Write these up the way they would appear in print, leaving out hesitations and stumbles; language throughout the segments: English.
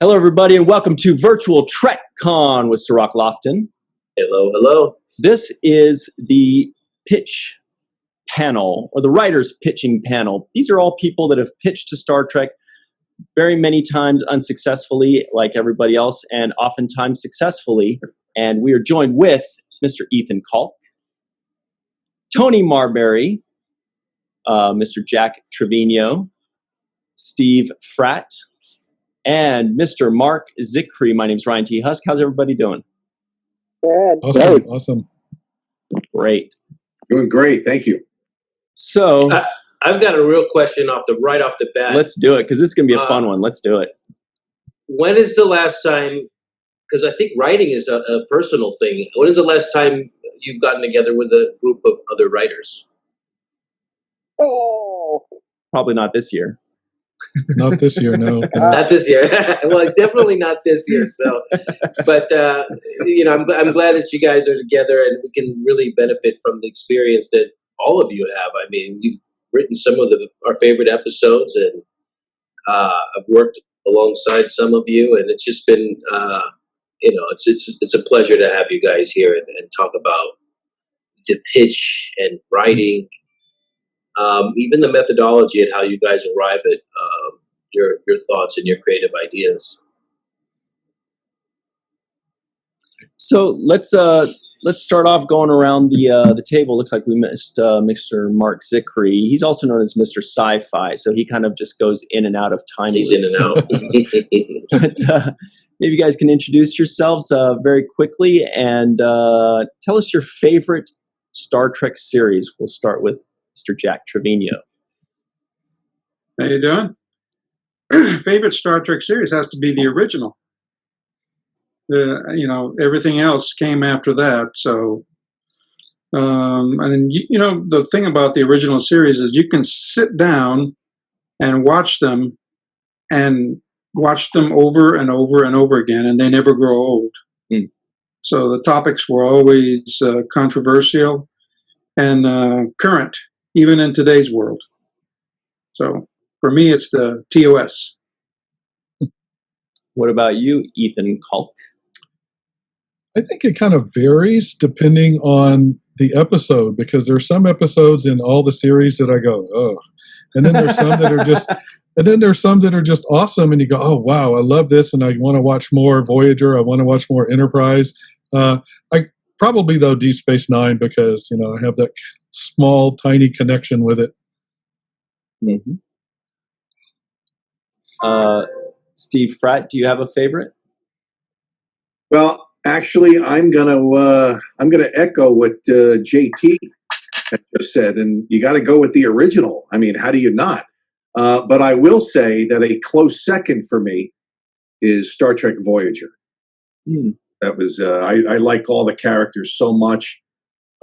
Hello, everybody, and welcome to Virtual TrekCon with Cirroc Lofton. Hello, hello. This is the pitch panel, or the writers' pitching panel. These are all people that have pitched to Star Trek very many times unsuccessfully, like everybody else, and oftentimes successfully. And we are joined with Mr. Ethan Calk, Toni Marberry, Mr. Jack Trevino, Steve Fratt, and Mr. Marc Zicree. My name's Ryan T. Husk. How's everybody doing? Good. Awesome. Great. Doing great. Thank you. So I've got a real question right off the bat. let's do it, because this is going to be a fun one. Let's do it. When is the last time, because I think writing is a personal thing, when is the last time you've gotten together with a group of other writers? Oh, Probably not this year. Not this year, no. Not this year. Well, definitely not this year. So, but I'm glad that you guys are together, and we can really benefit from the experience that all of you have. I mean, you've written some of our favorite episodes, and I've worked alongside some of you, and it's just been, it's a pleasure to have you guys here and talk about the pitch and writing. Even the methodology and how you guys arrive at your thoughts and your creative ideas. So let's start off going around the table. Looks like we missed Mr. Marc Zicree. He's also known as Mr. Sci-Fi, so he kind of just goes in and out of time. He's in and out. But maybe you guys can introduce yourselves very quickly and tell us your favorite Star Trek series. We'll start with Mr. Jack Trevino. How you doing? Favorite Star Trek series has to be the original. Everything else came after that. So, the thing about the original series is you can sit down and watch them over and over and over again, and they never grow old. Mm. So the topics were always controversial and current, even in today's world. So for me, it's the TOS. What about you, Ethan Calk? I think it kind of varies depending on the episode, because there are some episodes in all the series that I go, oh, and then there's some that are just awesome, and you go, oh wow, I love this, and I want to watch more Voyager, I want to watch more Enterprise. I probably though Deep Space Nine, because I have that small, tiny connection with it. Mm-hmm. Steve Fratt, do you have a favorite? Well, actually, I'm gonna echo what JT had just said, and you got to go with the original. I mean, how do you not? But I will say that a close second for me is Star Trek Voyager. Mm. That was I like all the characters so much.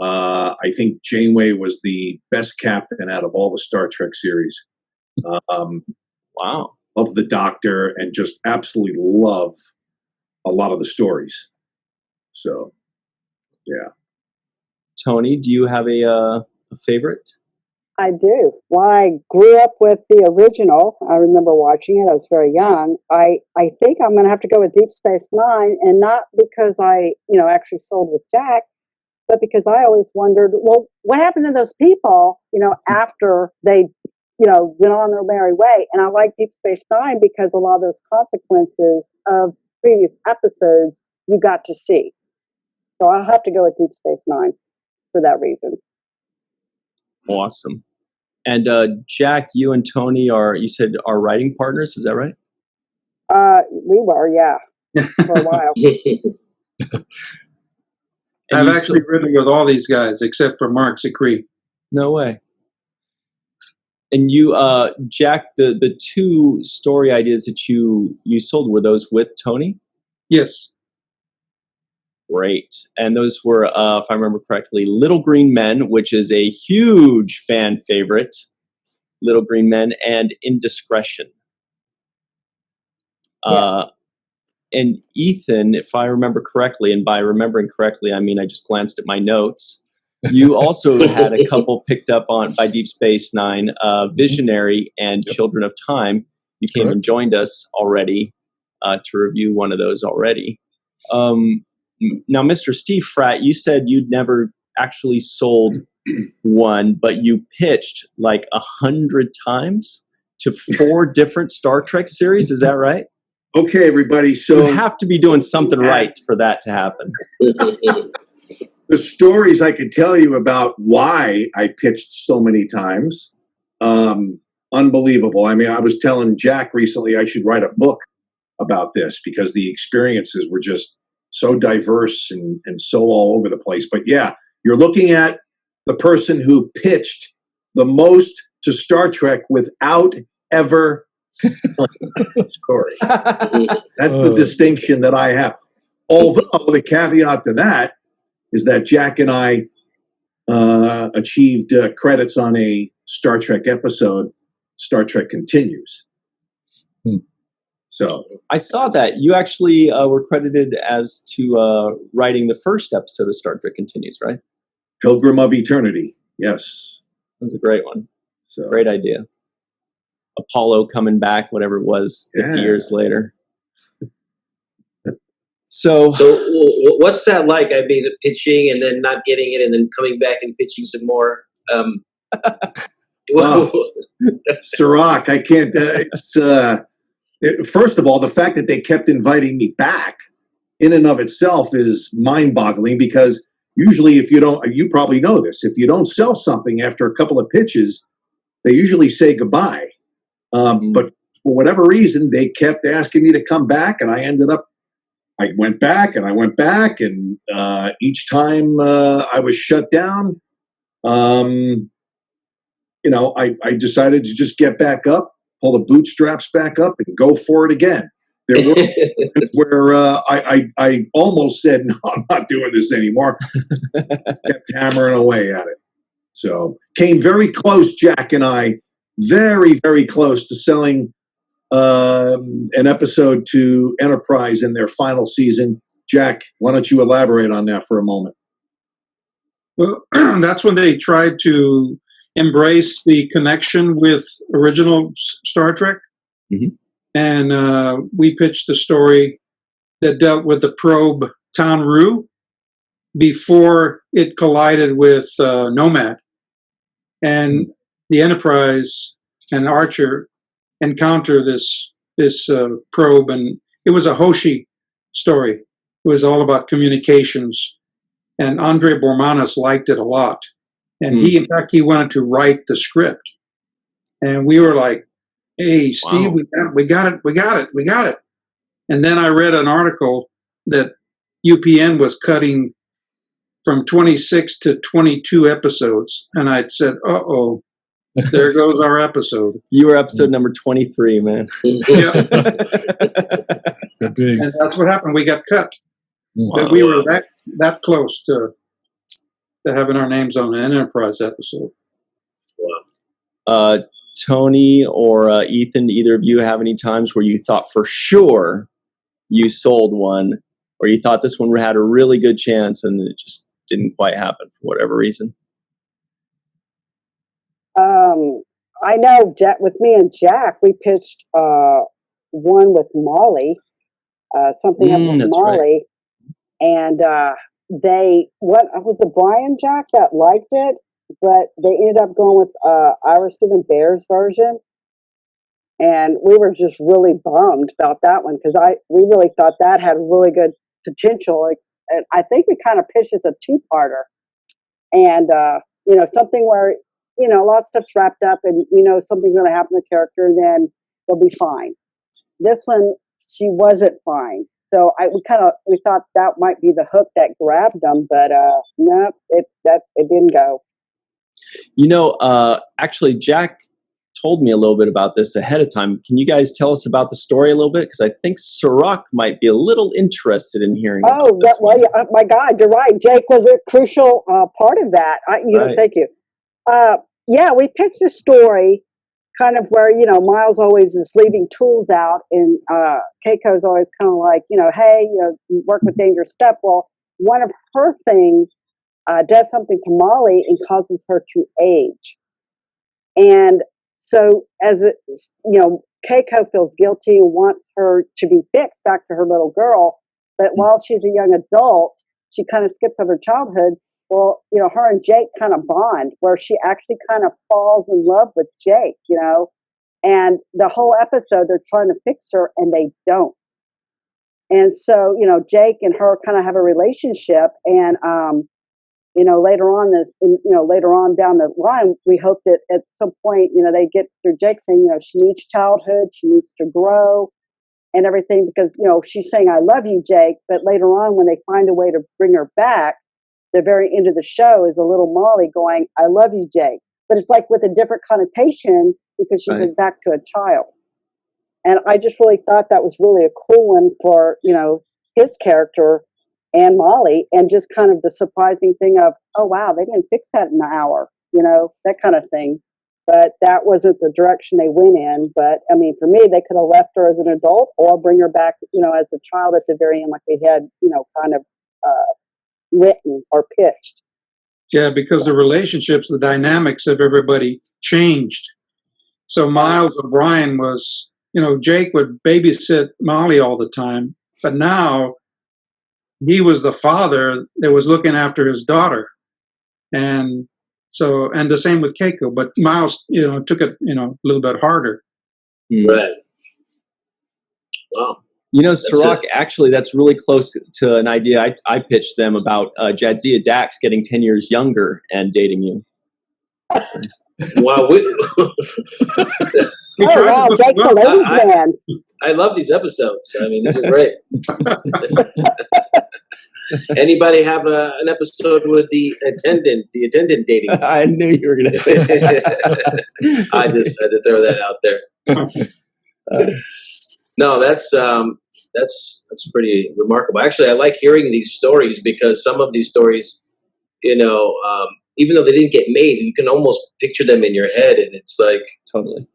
I think Janeway was the best captain out of all the Star Trek series. Wow. Love the Doctor, and just absolutely love a lot of the stories. So, yeah. Toni, do you have a favorite? I do. When I grew up with the original, I remember watching it. I was very young. I think I'm going to have to go with Deep Space Nine, and not because I, actually sold with Jack, but because I always wondered, well, what happened to those people, after they, went on their merry way. And I like Deep Space Nine because a lot of those consequences of previous episodes you got to see. So I'll have to go with Deep Space Nine for that reason. Awesome. And Jack, you and Toni you said are writing partners, is that right? We were, yeah, for a while. I've actually written with all these guys except for Marc Zicree. No way. And you, Jack, the two story ideas that you sold, were those with Toni? Yes. Great. And those were, if I remember correctly, Little Green Men, which is a huge fan favorite, Little Green Men, and Indiscretion. Yeah. And Ethan, if I remember correctly, and by remembering correctly, I mean I just glanced at my notes, you also had a couple picked up by Deep Space Nine, Visionary and Children of Time. You came and joined us already. to review one of those already. Now, Mr. Steve Fratt, you said you'd never actually sold one, but you pitched like 100 times to 4 different Star Trek series. Is that right? Okay, everybody. So you have to be doing something right for that to happen. The stories I could tell you about why I pitched so many times, unbelievable. I mean, I was telling Jack recently I should write a book about this because the experiences were just so diverse and so all over the place. But yeah, you're looking at the person who pitched the most to Star Trek without ever selling a story. That's the distinction that I have. Although the caveat to that is that Jack and I achieved credits on a Star Trek episode, Star Trek Continues. So I saw that you actually were credited as to writing the first episode of Star Trek Continues, right? Pilgrim of Eternity, yes. That's a great one. So great idea. Apollo coming back, whatever it was, 50 years later. So what's that like? I mean, pitching and then not getting it and then coming back and pitching some more. Cirroc, I can't. First of all, the fact that they kept inviting me back in and of itself is mind-boggling because usually if you don't, you probably know this, if you don't sell something after a couple of pitches, they usually say goodbye. But for whatever reason, they kept asking me to come back, and I went back, and each time I was shut down, I decided to just get back up, pull the bootstraps back up, and go for it again. There were moments where I almost said, no, I'm not doing this anymore. Kept hammering away at it. So came very close, Jack and I, very, very close to selling an episode to Enterprise in their final season. Jack, why don't you elaborate on that for a moment? Well, that's when they tried to embrace the connection with original Star Trek. Mm-hmm. And we pitched a story that dealt with the probe Tanru before it collided with Nomad. And the Enterprise and Archer encounter this probe, and it was a Hoshi story. It was all about communications, and Andre Bormanis liked it a lot. And in fact, he wanted to write the script. And we were like, "Hey, Steve, wow. we got it." And then I read an article that UPN was cutting from 26 to 22 episodes, and I said, "Uh-oh, there goes our episode." You were episode number 23, man. Yeah. And that's what happened. We got cut. Wow. But we were that close to having our names on an Enterprise episode. Wow. Toni or Ethan, either of you have any times where you thought for sure you sold one, or you thought this one had a really good chance and it just didn't quite happen for whatever reason? I know with me and Jack, we pitched one with Molly, something up with Molly, right. And what was it, Brian, Jack, that liked it, but they ended up going with Ira Steven Bear's version, and we were just really bummed about that one because we really thought that had really good potential, and I think we kind of pitched as a two-parter, and something where a lot of stuff's wrapped up, and something's going to happen to the character, and then they'll be fine. This one, she wasn't fine. So we thought that might be the hook that grabbed them, but no, it didn't go. Actually, Jack told me a little bit about this ahead of time. Can you guys tell us about the story a little bit? Because I think Cirroc might be a little interested in hearing. Oh, my God, you're right. Jake was a crucial part of that. Right. Thank you. Yeah, we pitched a story kind of where, Miles always is leaving tools out, and Keiko's always kind of like, hey, you work with dangerous stuff. Well, one of her things does something to Molly and causes her to age. And so Keiko feels guilty and wants her to be fixed back to her little girl. But while she's a young adult, she kind of skips over childhood. Well, her and Jake kind of bond where she actually kind of falls in love with Jake, and the whole episode they're trying to fix her and they don't. And so, Jake and her kind of have a relationship, and later on down the line, we hope that at some point, they get through Jake saying, she needs childhood, she needs to grow and everything, because, she's saying, I love you, Jake. But later on, when they find a way to bring her back, the very end of the show is a little Molly going, I love you, Jake. But it's like with a different connotation because she's Right. back to a child. And I just really thought that was really a cool one for, his character and Molly, and just kind of the surprising thing of, oh, wow, they didn't fix that in an hour, that kind of thing. But that wasn't the direction they went in. But, I mean, for me, they could have left her as an adult or bring her back, as a child at the very end, like they had, kind of written or pitched. Yeah, because the relationships, the dynamics of everybody changed. So Miles O'Brien was, Jake would babysit Molly all the time, but now he was the father that was looking after his daughter. And so, and the same with Keiko, but Miles, took it, a little bit harder. Right. Wow. Cirroc, actually, that's really close to an idea I pitched them about Jadzia Dax getting 10 years younger and dating you. Wow. We tried wow, to Jake's a ladies' man. I love these episodes. I mean, these are great. Anybody have an episode with the attendant dating? I knew you were going to say that. I just had to throw that out there. No, that's pretty remarkable. Actually, I like hearing these stories because some of these stories, even though they didn't get made, you can almost picture them in your head, and it's like, Totally.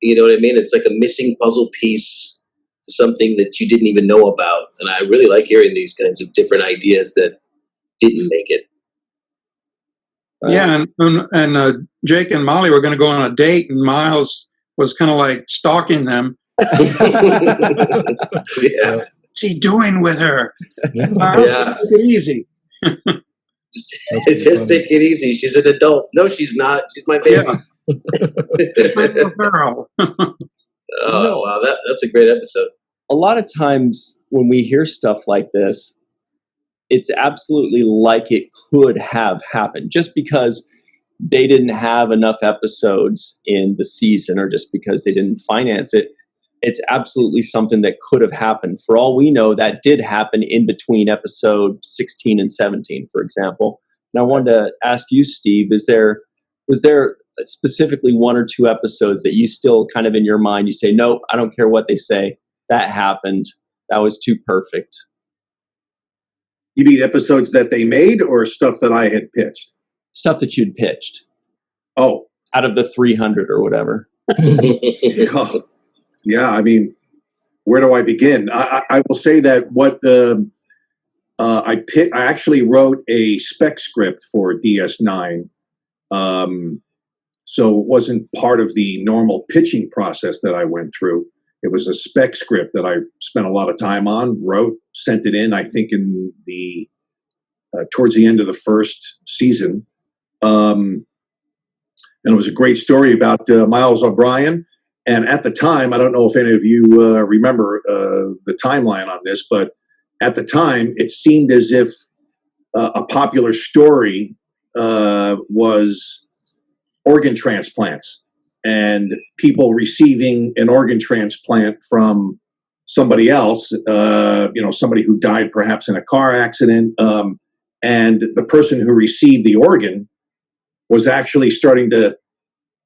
you know what I mean? It's like a missing puzzle piece to something that you didn't even know about. And I really like hearing these kinds of different ideas that didn't make it. Yeah, and Jake and Molly were going to go on a date, and Miles was kind of like stalking them. Yeah. What's he doing with her? Yeah. Just take it easy. Just take it easy. She's an adult. No, she's not. She's my baby. Yeah. She's my little girl. Oh, wow. That's a great episode. A lot of times when we hear stuff like this, it's absolutely like it could have happened just because they didn't have enough episodes in the season or just because they didn't finance it. It's absolutely something that could have happened. For all we know, that did happen in between episode 16 and 17, for example. And I wanted to ask you, Steve, was there specifically one or two episodes that you still kind of in your mind, you say, no, I don't care what they say. That happened. That was too perfect. You mean episodes that they made or stuff that I had pitched? Stuff that you'd pitched. Oh. Out of the 300 or whatever. Oh, yeah, I mean, where do I begin? I will say that what I actually wrote a spec script for DS9. So it wasn't part of the normal pitching process that I went through. It was a spec script that I spent a lot of time on, wrote, sent it in, I think in the towards the end of the first season. And it was a great story about Miles O'Brien. And at the time, I don't know if any of you remember the timeline on this, but at the time, it seemed as if a popular story was organ transplants and people receiving an organ transplant from somebody else, somebody who died perhaps in a car accident. And the person who received the organ was actually starting to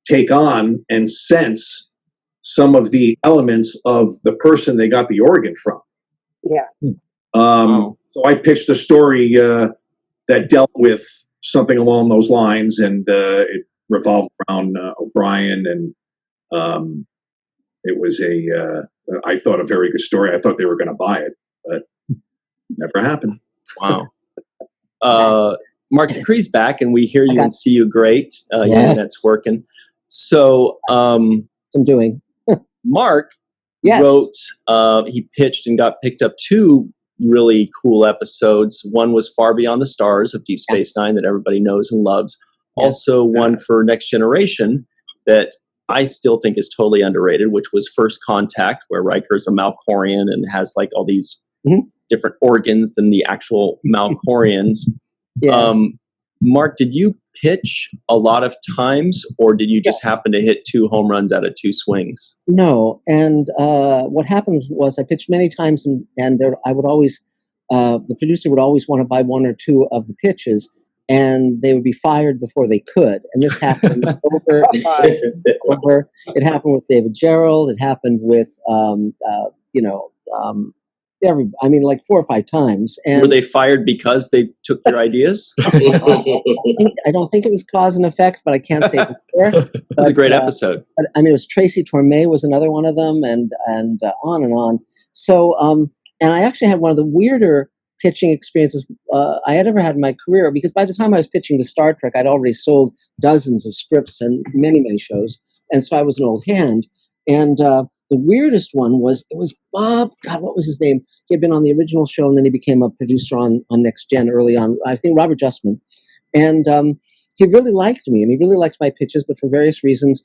take on and sense some of the elements of the person they got the organ from. Yeah. So I pitched a story that dealt with something along those lines, and it revolved around O'Brien, and it was I thought a very good story. I thought they were going to buy it, but never happened. Wow. Marc Zicree's back, and we hear you and see you great. Your Yes. internet's working. So, I'm doing. Mark Yes. wrote, he pitched and got picked up 2 really cool episodes. One was Far Beyond the Stars of Deep Space Nine that everybody knows and loves. Yeah. Also one for Next Generation that I still think is totally underrated, which was First Contact, where Riker's a Malkorian and has like all these different organs than the actual Malkorians. Yes. Mark, did you pitch a lot of times, or did you just happen to hit 2 home runs out of 2 swings? No, and what happened was I pitched many times, and there, I would always, the producer would always want to buy 1 or 2 of the pitches, and they would be fired before they could. And this happened over and over. It happened with David Gerald. It happened with, like 4 or 5 times. And were they fired because they took your ideas? I don't think it was cause and effect, but I can't say for sure. It was a great episode. But, I mean, it was Tracy Torme was another one of them, and on and on. So, and I actually had one of the weirder pitching experiences I had ever had in my career, because by the time I was pitching to Star Trek, I'd already sold dozens of scripts and many, many shows, and so I was an old hand. And the weirdest one was, it was Bob, God, what was his name? He had been on the original show, and then he became a producer on Next Gen early on, I think Robert Justman. And he really liked me, and he really liked my pitches, but for various reasons,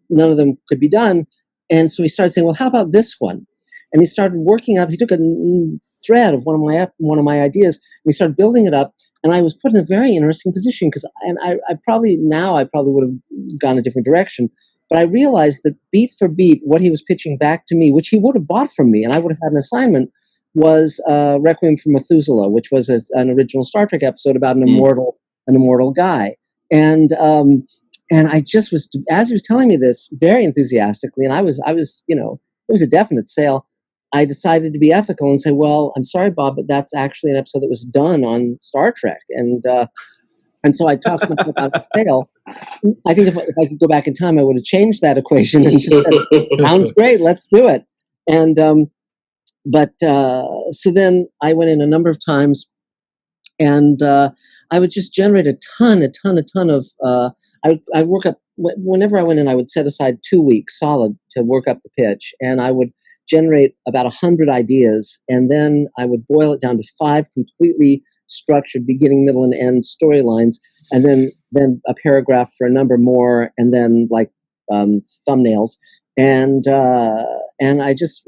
none of them could be done. And so he started saying, well, how about this one? And he started working up, he took a thread of one of my ideas, and he started building it up, and I was put in a very interesting position, because I probably would have gone a different direction. But I realized that beat for beat, what he was pitching back to me, which he would have bought from me, and I would have had an assignment, was Requiem for Methuselah, which was an original Star Trek episode about an immortal guy. And I just was, as he was telling me this, very enthusiastically, and I was, it was a definite sale. I decided to be ethical and say, well, I'm sorry, Bob, but that's actually an episode that was done on Star Trek. And so I talked myself about the sale. I think if I could go back in time, I would have changed that equation and just said, sounds great, let's do it. And so then I went in a number of times, and I would just generate a ton of. I work up whenever I went in. I would set aside 2 weeks solid to work up the pitch, and I would generate about 100 ideas, and then I would boil it down to 5 completely structured beginning, middle, and end storylines, and then a paragraph for a number more, and then like thumbnails, and I just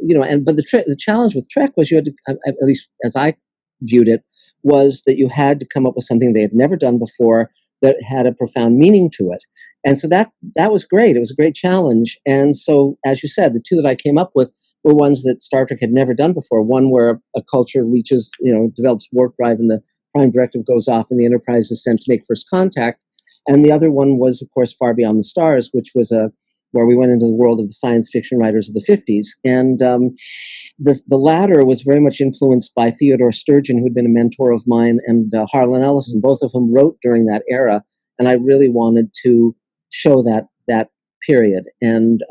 but the challenge with Trek was you had to, at least as I viewed it, was that you had to come up with something they had never done before that had a profound meaning to it, and so that was great. It was a great challenge, and so as you said, the 2 that I came up with were ones that Star Trek had never done before. One where a culture reaches, develops warp drive, and the Prime Directive goes off, and the Enterprise is sent to make first contact. And the other one was, of course, Far Beyond the Stars, which was where we went into the world of the science fiction writers of the 50s. And the latter was very much influenced by Theodore Sturgeon, who had been a mentor of mine, and Harlan Ellison, both of whom wrote during that era. And I really wanted to show that period. And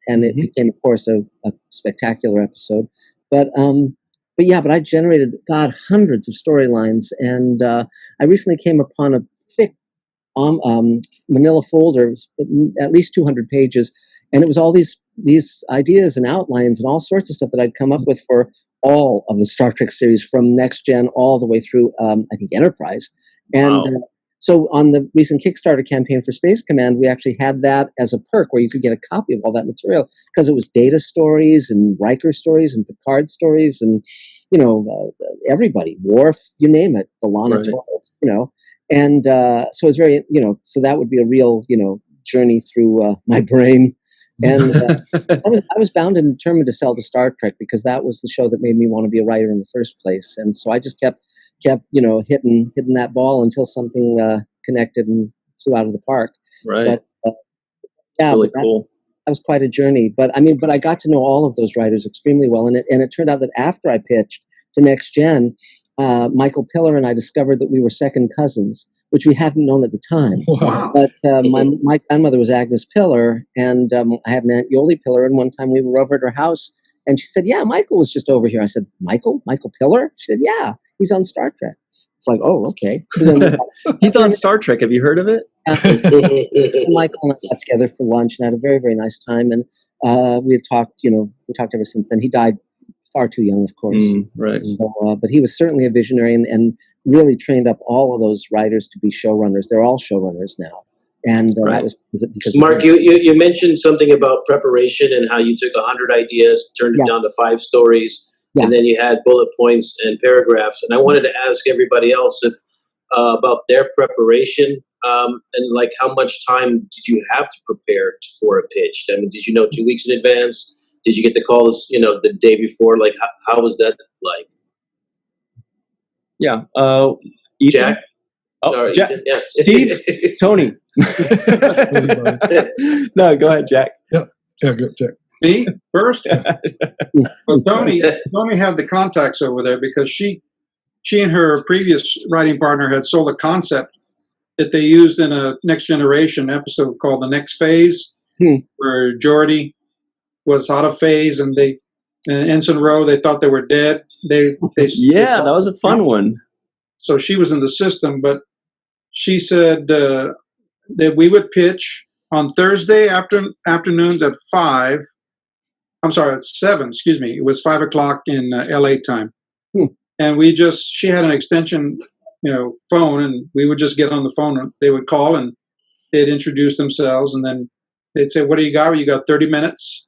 it became, of course, a spectacular episode. But I generated, hundreds of storylines. And I recently came upon a thick manila folder, at least 200 pages. And it was all these ideas and outlines and all sorts of stuff that I'd come up with for all of the Star Trek series, from Next Gen all the way through, I think, Enterprise. And so on the recent Kickstarter campaign for Space Command, we actually had that as a perk where you could get a copy of all that material, because it was Data stories and Riker stories and Picard stories and, everybody, Worf, you name it, the Lana Torres, And so it was very, so that would be a real, journey through my brain. And I was bound and determined to sell to Star Trek, because that was the show that made me want to be a writer in the first place. And so I just kept hitting that ball until something connected and flew out of the park. Right. But, really cool. That was quite a journey. But I got to know all of those writers extremely well. And it turned out that after I pitched to Next Gen, Michael Piller and I discovered that we were second cousins, which we hadn't known at the time. Wow. But my grandmother was Agnes Piller, and I have an Aunt Yoli Piller, and one time we were over at her house, and she said, yeah, Michael was just over here. I said, Michael Piller? She said, yeah, he's on Star Trek. It's like, oh, okay. So then he's on Star Trek. Have you heard of it? Michael and I got together for lunch and had a very, very nice time. And we had talked, we talked ever since then. He died far too young, of course. Right. So, but he was certainly a visionary and really trained up all of those writers to be showrunners. They're all showrunners now. And Right. that was because Mark, you mentioned something about preparation and how you took 100 ideas, turned it down to 5 stories, and then you had bullet points and paragraphs. And I wanted to ask everybody else if about their preparation and like how much time did you have to prepare for a pitch? I mean, did you know 2 weeks in advance? Did you get the calls, the day before? Like, how was that like? Yeah. Ethan? Jack? Oh, Or Jack. Ethan? Yeah. Steve? Tony. No, go ahead, Jack. Yeah, good, Jack. Me first? Well, Toni had the contacts over there because she and her previous writing partner had sold a concept that they used in a Next Generation episode called The Next Phase, where Geordi was out of phase and Ensign Rowe, they thought they were dead. They Yeah, that was a fun one. So she was in the system, but she said that we would pitch on Thursday afternoons at 5. I'm sorry, at 7, excuse me. It was 5 o'clock in LA time. And she had an extension, phone, and we would just get on the phone. And they would call and they'd introduce themselves, and then they'd say, "What do you got? Well, you got 30 minutes."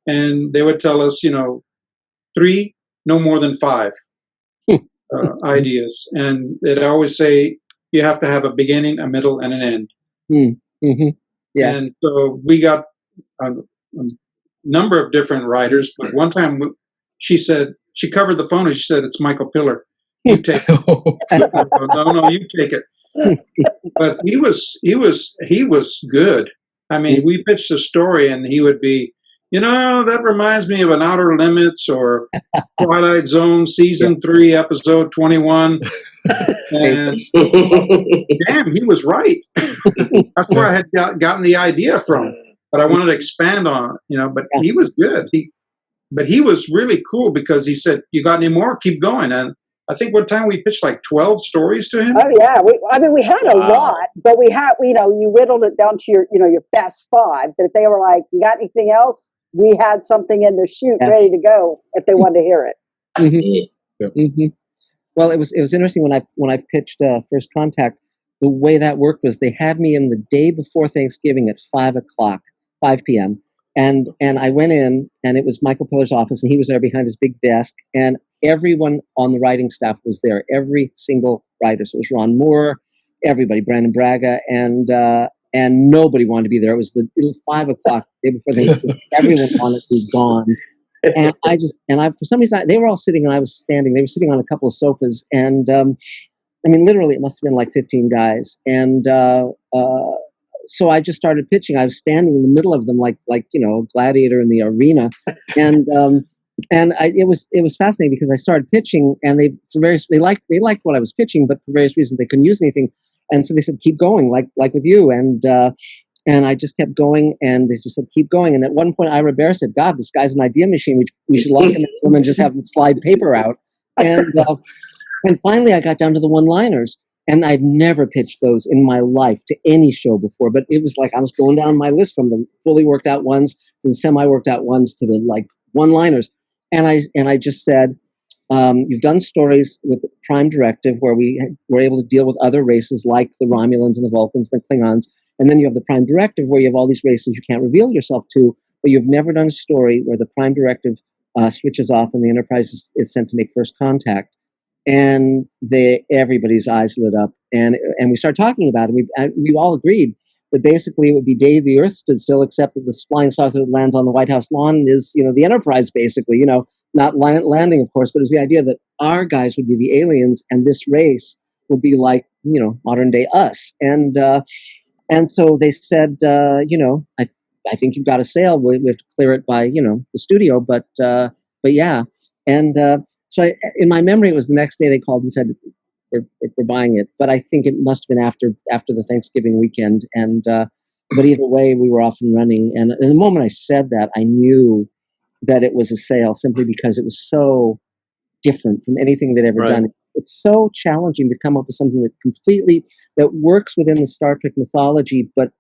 And they would tell us, 3, no more than 5 ideas. And they'd always say, you have to have a beginning, a middle, and an end. Mm-hmm. Yes. And so we got a number of different writers, but one time she covered the phone and she said, "It's Michael Piller. You take it." No, you take it. But he was good. I mean, we pitched a story and he would be, that reminds me of an Outer Limits or Twilight Zone season 3, episode 21. And damn, he was right. That's where I had gotten the idea from. But I wanted to expand on it, but he was good. But he was really cool because he said, "You got any more? Keep going." And I think one time we pitched like 12 stories to him. Oh yeah, we had a lot, but we had, you whittled it down to your best 5. But if they were like, "You got anything else?" we had something in the chute ready to go if they wanted to hear it. Well, it was interesting when I pitched First Contact. The way that worked was they had me in the day before Thanksgiving at 5 p.m. And I went in, and it was Michael Piller's office, and he was there behind his big desk, and everyone on the writing staff was there, every single writer. So it was Ron Moore, everybody, Brandon Braga, and nobody wanted to be there. It was 5 o'clock the day before Thanksgiving. Everyone wanted to be gone. And I for some reason, they were all sitting and I was standing. They were sitting on a couple of sofas, and I mean, literally, it must have been like 15 guys. And so I just started pitching. I was standing in the middle of them, like a gladiator in the arena, and it was fascinating because I started pitching, and they liked what I was pitching, but for various reasons they couldn't use anything, and so they said, "Keep going, like with you," and I just kept going, and they just said, "Keep going." And at one point, Ira Bear said, "God, this guy's an idea machine. We should lock him in the room and just have him slide paper out." And finally, I got down to the one-liners, and I'd never pitched those in my life to any show before. But it was like I was going down my list from the fully worked out ones to the semi-worked out ones to the one-liners, and I just said, "You've done stories with the Prime Directive where we were able to deal with other races like the Romulans and the Vulcans and the Klingons, and then you have the Prime Directive where you have all these races you can't reveal yourself to, but you've never done a story where the Prime Directive switches off and the Enterprise is sent to make first contact." And everybody's eyes lit up, and we started talking about it. We all agreed that basically it would be day the Earth stood still, except that the flying saucer that lands on the White House lawn is, the Enterprise, basically, not landing, of course, but it was the idea that our guys would be the aliens, and this race would be like, modern day us. And so they said, I think you've got a sale. We have to clear it by, the studio, but yeah, and. So in my memory, it was the next day they called and said, we're buying it. But I think it must have been after the Thanksgiving weekend. And but either way, we were off and running. And the moment I said that, I knew that it was a sale simply because it was so different from anything they'd ever done. It's so challenging to come up with something that works within the Star Trek mythology, but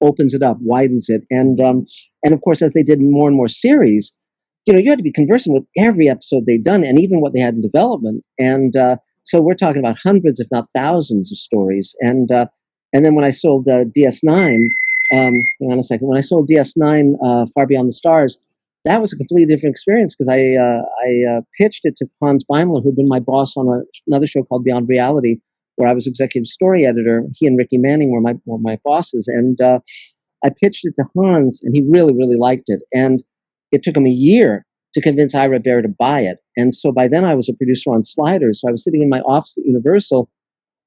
opens it up, widens it, and of course, as they did more and more series, you had to be conversant with every episode they'd done, and even what they had in development, and so we're talking about hundreds, if not thousands, of stories, and then when I sold DS9, hang on a second, when I sold DS9, Far Beyond the Stars, that was a completely different experience because I pitched it to Hans Beimler, who'd been my boss on another show called Beyond Reality, where I was executive story editor. He and Ricky Manning were my bosses, and I pitched it to Hans, and he really, really liked it. And it took him a year to convince Ira Bear to buy it. And so by then I was a producer on Sliders. So I was sitting in my office at Universal,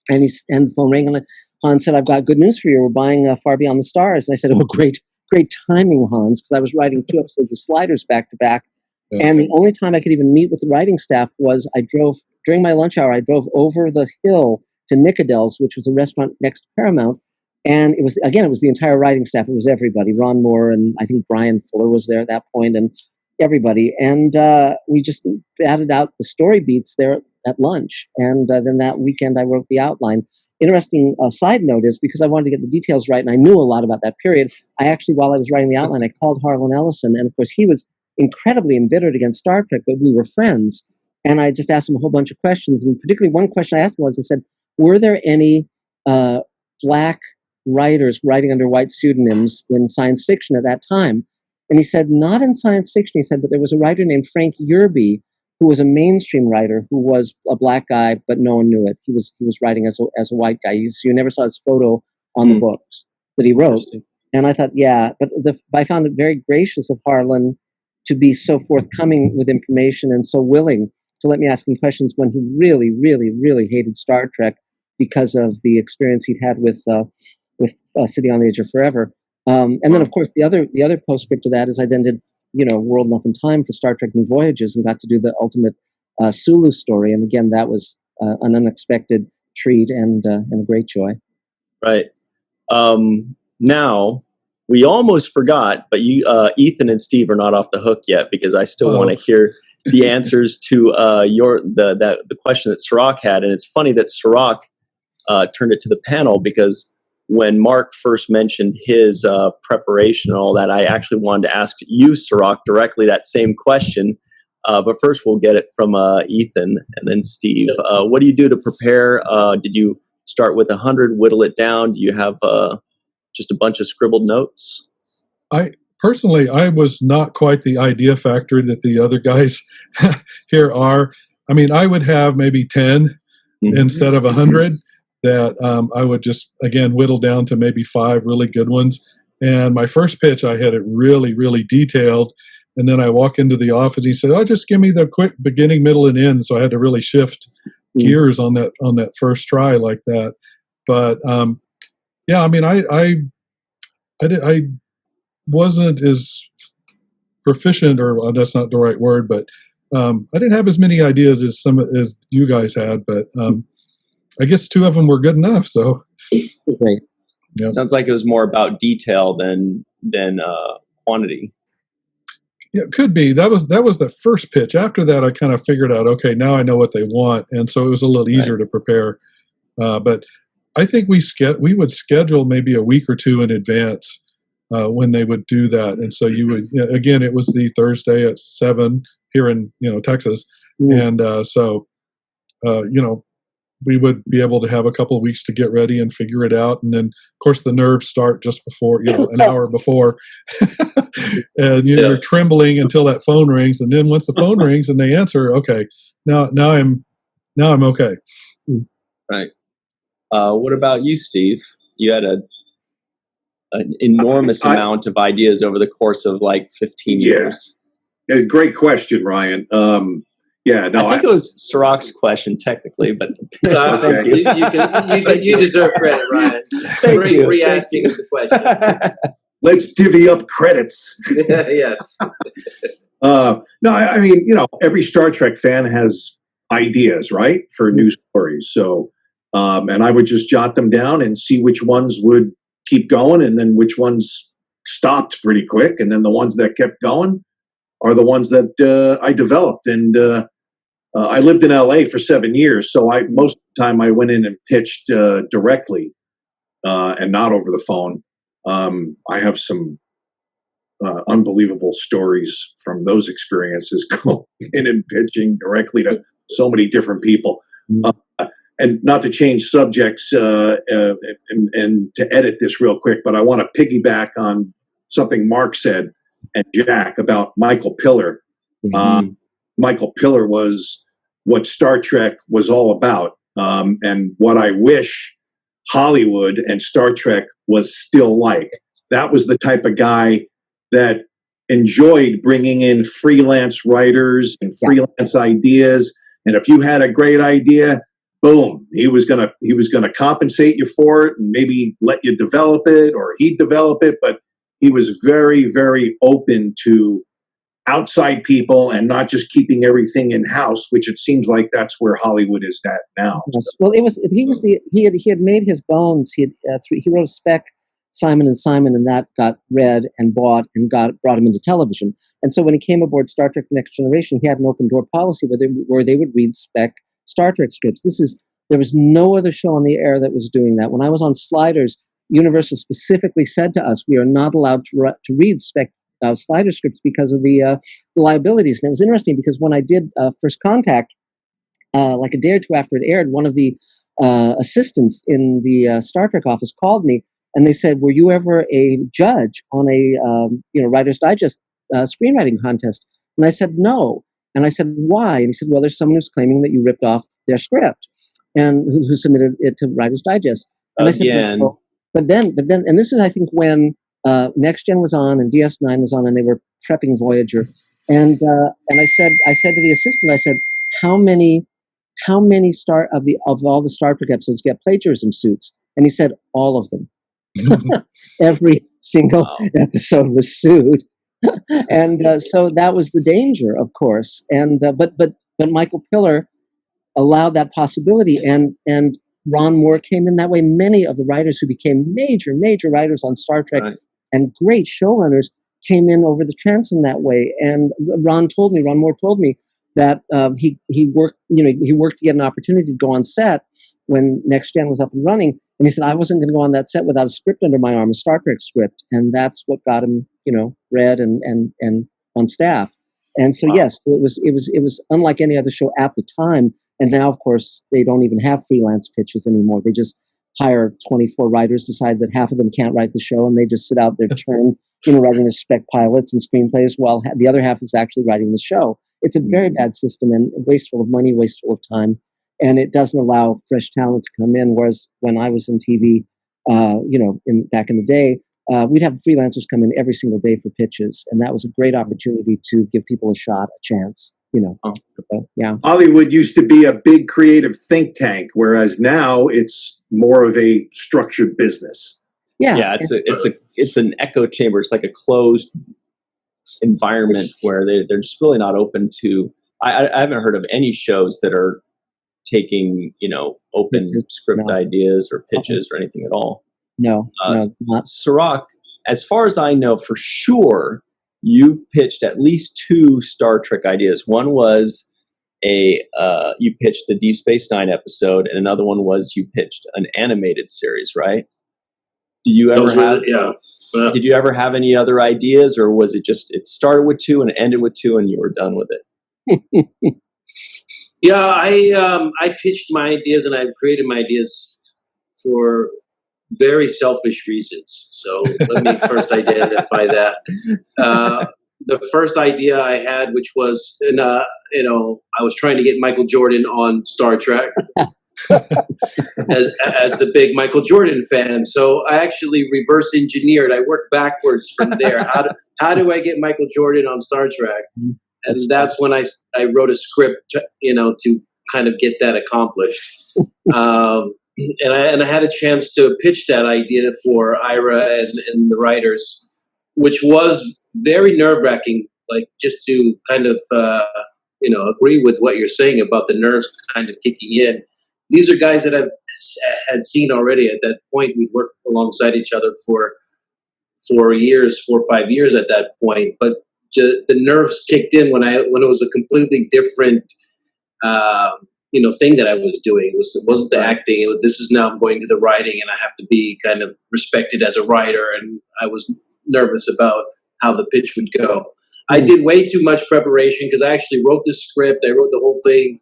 and the phone rang, and Hans said, "I've got good news for you. We're buying Far Beyond the Stars." And I said, "Oh, great timing, Hans," because I was writing 2 episodes of Sliders back to back. Yeah. And the only time I could even meet with the writing staff was during my lunch hour, I drove over the hill to Nickadel's, which was a restaurant next to Paramount. And it was the entire writing staff. It was everybody. Ron Moore and I think Brian Fuller was there at that point, and everybody. And we just batted out the story beats there at lunch. And then that weekend I wrote the outline. Interesting side note is, because I wanted to get the details right and I knew a lot about that period, I actually, while I was writing the outline, I called Harlan Ellison. And of course, he was incredibly embittered against Star Trek, but we were friends. And I just asked him a whole bunch of questions. And particularly one question I asked him was, I said, were there any black writers writing under white pseudonyms in science fiction at that time? And he said, not in science fiction, he said, but there was a writer named Frank Yerby, who was a mainstream writer, who was a black guy, but no one knew it. He was writing as a white guy. You never saw his photo on the books that he wrote. And I thought, yeah, but I found it very gracious of Harlan to be so forthcoming with information and so willing to let me ask him questions when he really, really, really hated Star Trek because of the experience he'd had with City on the Edge of Forever. And then, of course, the other postscript to that is I then did, World Enough in Time for Star Trek New Voyages and got to do the ultimate Sulu story. And again, that was an unexpected treat and a great joy. Right. Now, we almost forgot, but you, Ethan and Steve are not off the hook yet because I still want to hear the answers to the question that Cirroc had. And it's funny that Cirroc turned it to the panel because when Marc first mentioned his preparation and all that, I actually wanted to ask you, Cirroc, directly that same question. But first, we'll get it from Ethan and then Steve. What do you do to prepare? Did you start with 100, whittle it down? Do you have just a bunch of scribbled notes? I was not quite the idea factory that the other guys here are. I mean, I would have maybe 10 instead of 100 that I would just, again, whittle down to maybe 5 really good ones. And my first pitch, I had it really, really detailed. And then I walk into the office. He said, "Oh, just give me the quick beginning, middle, and end." So I had to really shift gears on that first try like that. But yeah, I mean, I wasn't as proficient, or that's not the right word, but I didn't have as many ideas as you guys had. But I guess 2 of them were good enough. So Great. Yeah. Sounds like it was more about detail than quantity. Yeah, it could be. That was the first pitch. After that, I kind of figured out, okay, now I know what they want, and so it was a little easier to prepare. But I think we would schedule maybe a week or 2 in advance when they would do that, and so you would again. It was the Thursday at 7 here in Texas, and so we would be able to have a couple of weeks to get ready and figure it out. And then, of course, the nerves start just before, an hour before. And you're trembling until that phone rings. And then once the phone rings and they answer, okay, now I'm okay. Right. What about you, Steve? You had an enormous amount of ideas over the course of like 15 years. Yeah, great question, Ryan. Yeah, no, I think it was Cirroc's question technically, but thank you. You deserve credit, Ryan. Re-asking the question. Let's divvy up credits. Yes. No, I mean, every Star Trek fan has ideas, right, for new stories. So, and I would just jot them down and see which ones would keep going, and then which ones stopped pretty quick, and then the ones that kept going are the ones that I developed. And I lived in LA for 7 years, so most of the time I went in and pitched directly and not over the phone. I have some unbelievable stories from those experiences going in and pitching directly to so many different people. And not to change subjects and to edit this real quick, but I want to piggyback on something Mark said and Jack about Michael Piller. Michael Piller was what Star Trek was all about, and what I wish Hollywood and Star Trek was still like. That was the type of guy that enjoyed bringing in freelance writers and freelance ideas. And if you had a great idea, boom, he was gonna compensate you for it and maybe let you develop it, or he'd develop it. But he was very, very open to outside people and not just keeping everything in house, which it seems like that's where Hollywood is at now. Yes. Well, he had made his bones. He wrote a spec, Simon and Simon, and that got read and bought and brought him into television. And so when he came aboard Star Trek: Next Generation, he had an open door policy where they would read spec Star Trek scripts. There was no other show on the air that was doing that. When I was on Sliders, Universal specifically said to us, we are not allowed to read spec Slider scripts because of the liabilities. And it was interesting because when I did First Contact, like a day or two after it aired, one of the assistants in the Star Trek office called me, and they said, "Were you ever a judge on a Writer's Digest screenwriting contest?" And I said, "No." And I said, "Why?" And he said, "Well, there's someone who's claiming that you ripped off their script, and who submitted it to Writer's Digest." And I said, well, but then, and this is, I think, when Next Gen was on and DS9 was on, and they were prepping Voyager. And I said to the assistant, I said, how many of all the Star Trek episodes get plagiarism suits? And he said, all of them. Every single episode was sued. And so that was the danger, of course. And but Michael Piller allowed that possibility, and Ron Moore came in that way. Many of the writers who became major writers on Star Trek and great showrunners came in over the transom that way. And Ron Moore told me that he worked to get an opportunity to go on set when Next Gen was up and running. And he said, I wasn't going to go on that set without a script under my arm, a Star Trek script. And that's what got him, read and on staff. And so, yes, it was unlike any other show at the time. And now, of course, they don't even have freelance pitches anymore. They just hire 24 writers, decide that half of them can't write the show, and they just sit out their turn, writing their spec pilots and screenplays, while the other half is actually writing the show. It's a very bad system and wasteful of money, wasteful of time, and it doesn't allow fresh talent to come in. Whereas when I was in TV, back in the day, we'd have freelancers come in every single day for pitches, and that was a great opportunity to give people a shot, a chance. Hollywood used to be a big creative think tank, whereas now it's more of a structured business. It's an echo chamber. It's like a closed environment where they're just really not open to. I haven't heard of any shows that are taking open script ideas or pitches or anything at all. No, not. Cirroc, as far as I know, for sure, you've pitched at least 2 Star Trek ideas. One was you pitched a Deep Space Nine episode, and another one was you pitched an animated series, right? Did you ever have any other ideas, or was it just it started with 2 and ended with 2 and you were done with it? Yeah, I pitched my ideas and I created my ideas for very selfish reasons. So let me first identify that. The first idea I had, which was, I was trying to get Michael Jordan on Star Trek as the big Michael Jordan fan. So I actually reverse engineered. I worked backwards from there. How do I get Michael Jordan on Star Trek? And that's when I wrote a script, to kind of get that accomplished. And I had a chance to pitch that idea for Ira and the writers, which was very nerve-wracking, like just to kind of, agree with what you're saying about the nerves kind of kicking in. These are guys that I had seen already at that point. We'd worked alongside each other for 4 or 5 years at that point, but the nerves kicked in when it was a completely different thing that I was doing. It wasn't the acting. This is now going to the writing, and I have to be kind of respected as a writer. And I was nervous about how the pitch would go. I did way too much preparation because I actually wrote the script. I wrote the whole thing.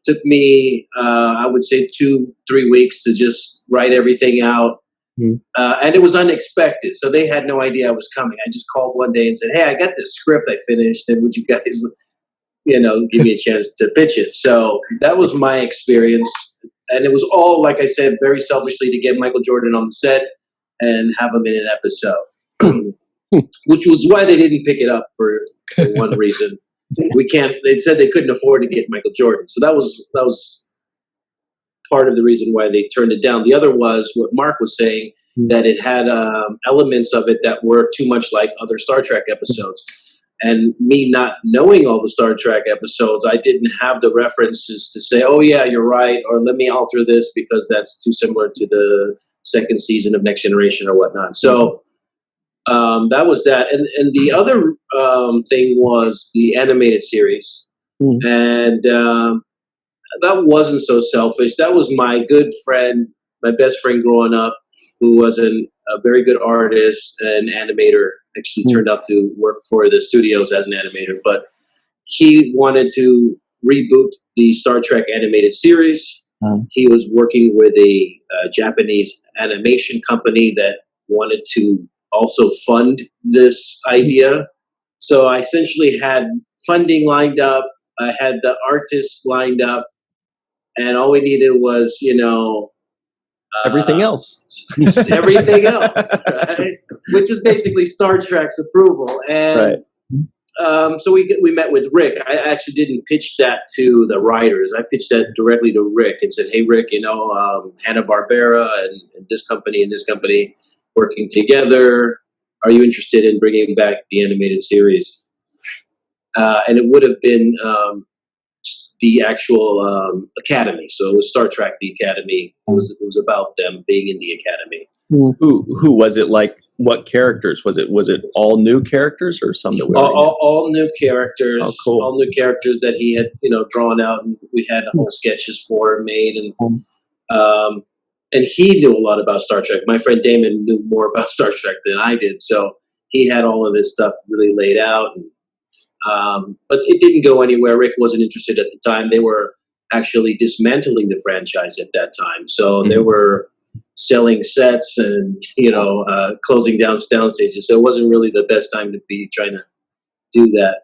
Took me, I would say 2-3 weeks to just write everything out. And it was unexpected. So they had no idea I was coming. I just called one day and said, hey, I got this script I finished. And would you guys, give me a chance to pitch it? So that was my experience. And it was all, like I said, very selfishly to get Michael Jordan on the set and have him in an episode, which was why they didn't pick it up for one reason. They said they couldn't afford to get Michael Jordan. So that was part of the reason why they turned it down. The other was what Mark was saying, that it had elements of it that were too much like other Star Trek episodes. And me not knowing all the Star Trek episodes, I didn't have the references to say, oh, yeah, you're right, or let me alter this because that's too similar to the second season of Next Generation or whatnot. So that was that. And the other thing was the animated series. And that wasn't so selfish. That was my good friend, my best friend growing up, who was a very good artist and animator. Actually turned out to work for the studios as an animator. But he wanted to reboot the Star Trek animated series. He was working with a Japanese animation company that wanted to also fund this idea. So I essentially had funding lined up. I had the artists lined up. And all we needed was, everything else. Everything else, right? Which was basically Star Trek's approval. And so we met with Rick. I actually didn't pitch that to the writers. I pitched that directly to Rick and said, hey, Rick, Hanna-Barbera and this company working together. Are you interested in bringing back the animated series? And it would have been the actual academy. So it was Star Trek, the Academy. It was about them being in the Academy. Who was it? Like, what characters was it? Was it all new characters or some that we all new characters? Oh, cool. All new characters that he had drawn out, and we had whole sketches for made, and he knew a lot about Star Trek. My friend Damon knew more about Star Trek than I did, so he had all of this stuff really laid out. But it didn't go anywhere. Rick wasn't interested at the time. They were actually dismantling the franchise at that time. So they were selling sets and, closing down sound stages. So it wasn't really the best time to be trying to do that.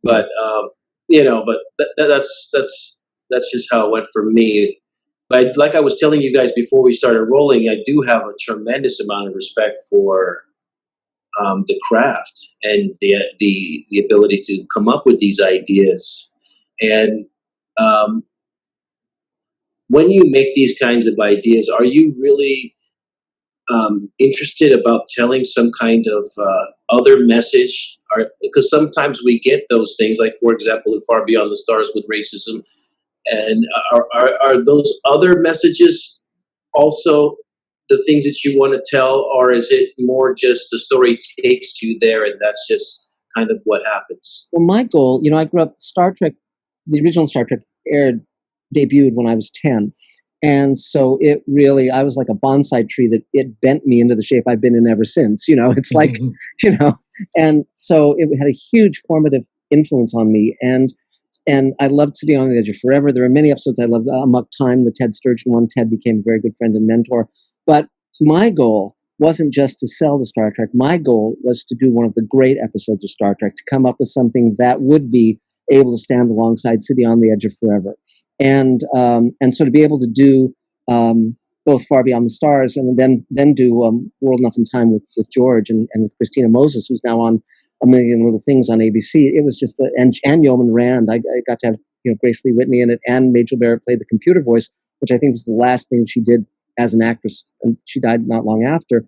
But, that's just how it went for me. But like I was telling you guys before we started rolling, I do have a tremendous amount of respect for the craft and the ability to come up with these ideas. And when you make these kinds of ideas, are you really interested about telling some kind of other message? Because sometimes we get those things, like, for example, in Far Beyond the Stars with racism. And are those other messages also the things that you want to tell, or is it more just the story takes you there and that's just kind of what happens? Well, my goal, I grew up, Star Trek, the original Star Trek debuted when I was 10. And so it really, I was like a bonsai tree that it bent me into the shape I've been in ever since. It's like, and so it had a huge formative influence on me. And I loved City on the Edge of Forever. There are many episodes I loved. Amok Time, the Ted Sturgeon one. Ted became a very good friend and mentor. But my goal wasn't just to sell the Star Trek. My goal was to do one of the great episodes of Star Trek, to come up with something that would be able to stand alongside City on the Edge of Forever. And so to be able to do both Far Beyond the Stars and then do World Enough in Time with George and with Christina Moses, who's now on A Million Little Things on ABC. It was just and Yeoman Rand. I got to have Grace Lee Whitney in it, and Majel Barrett played the computer voice, which I think was the last thing she did as an actress, and she died not long after.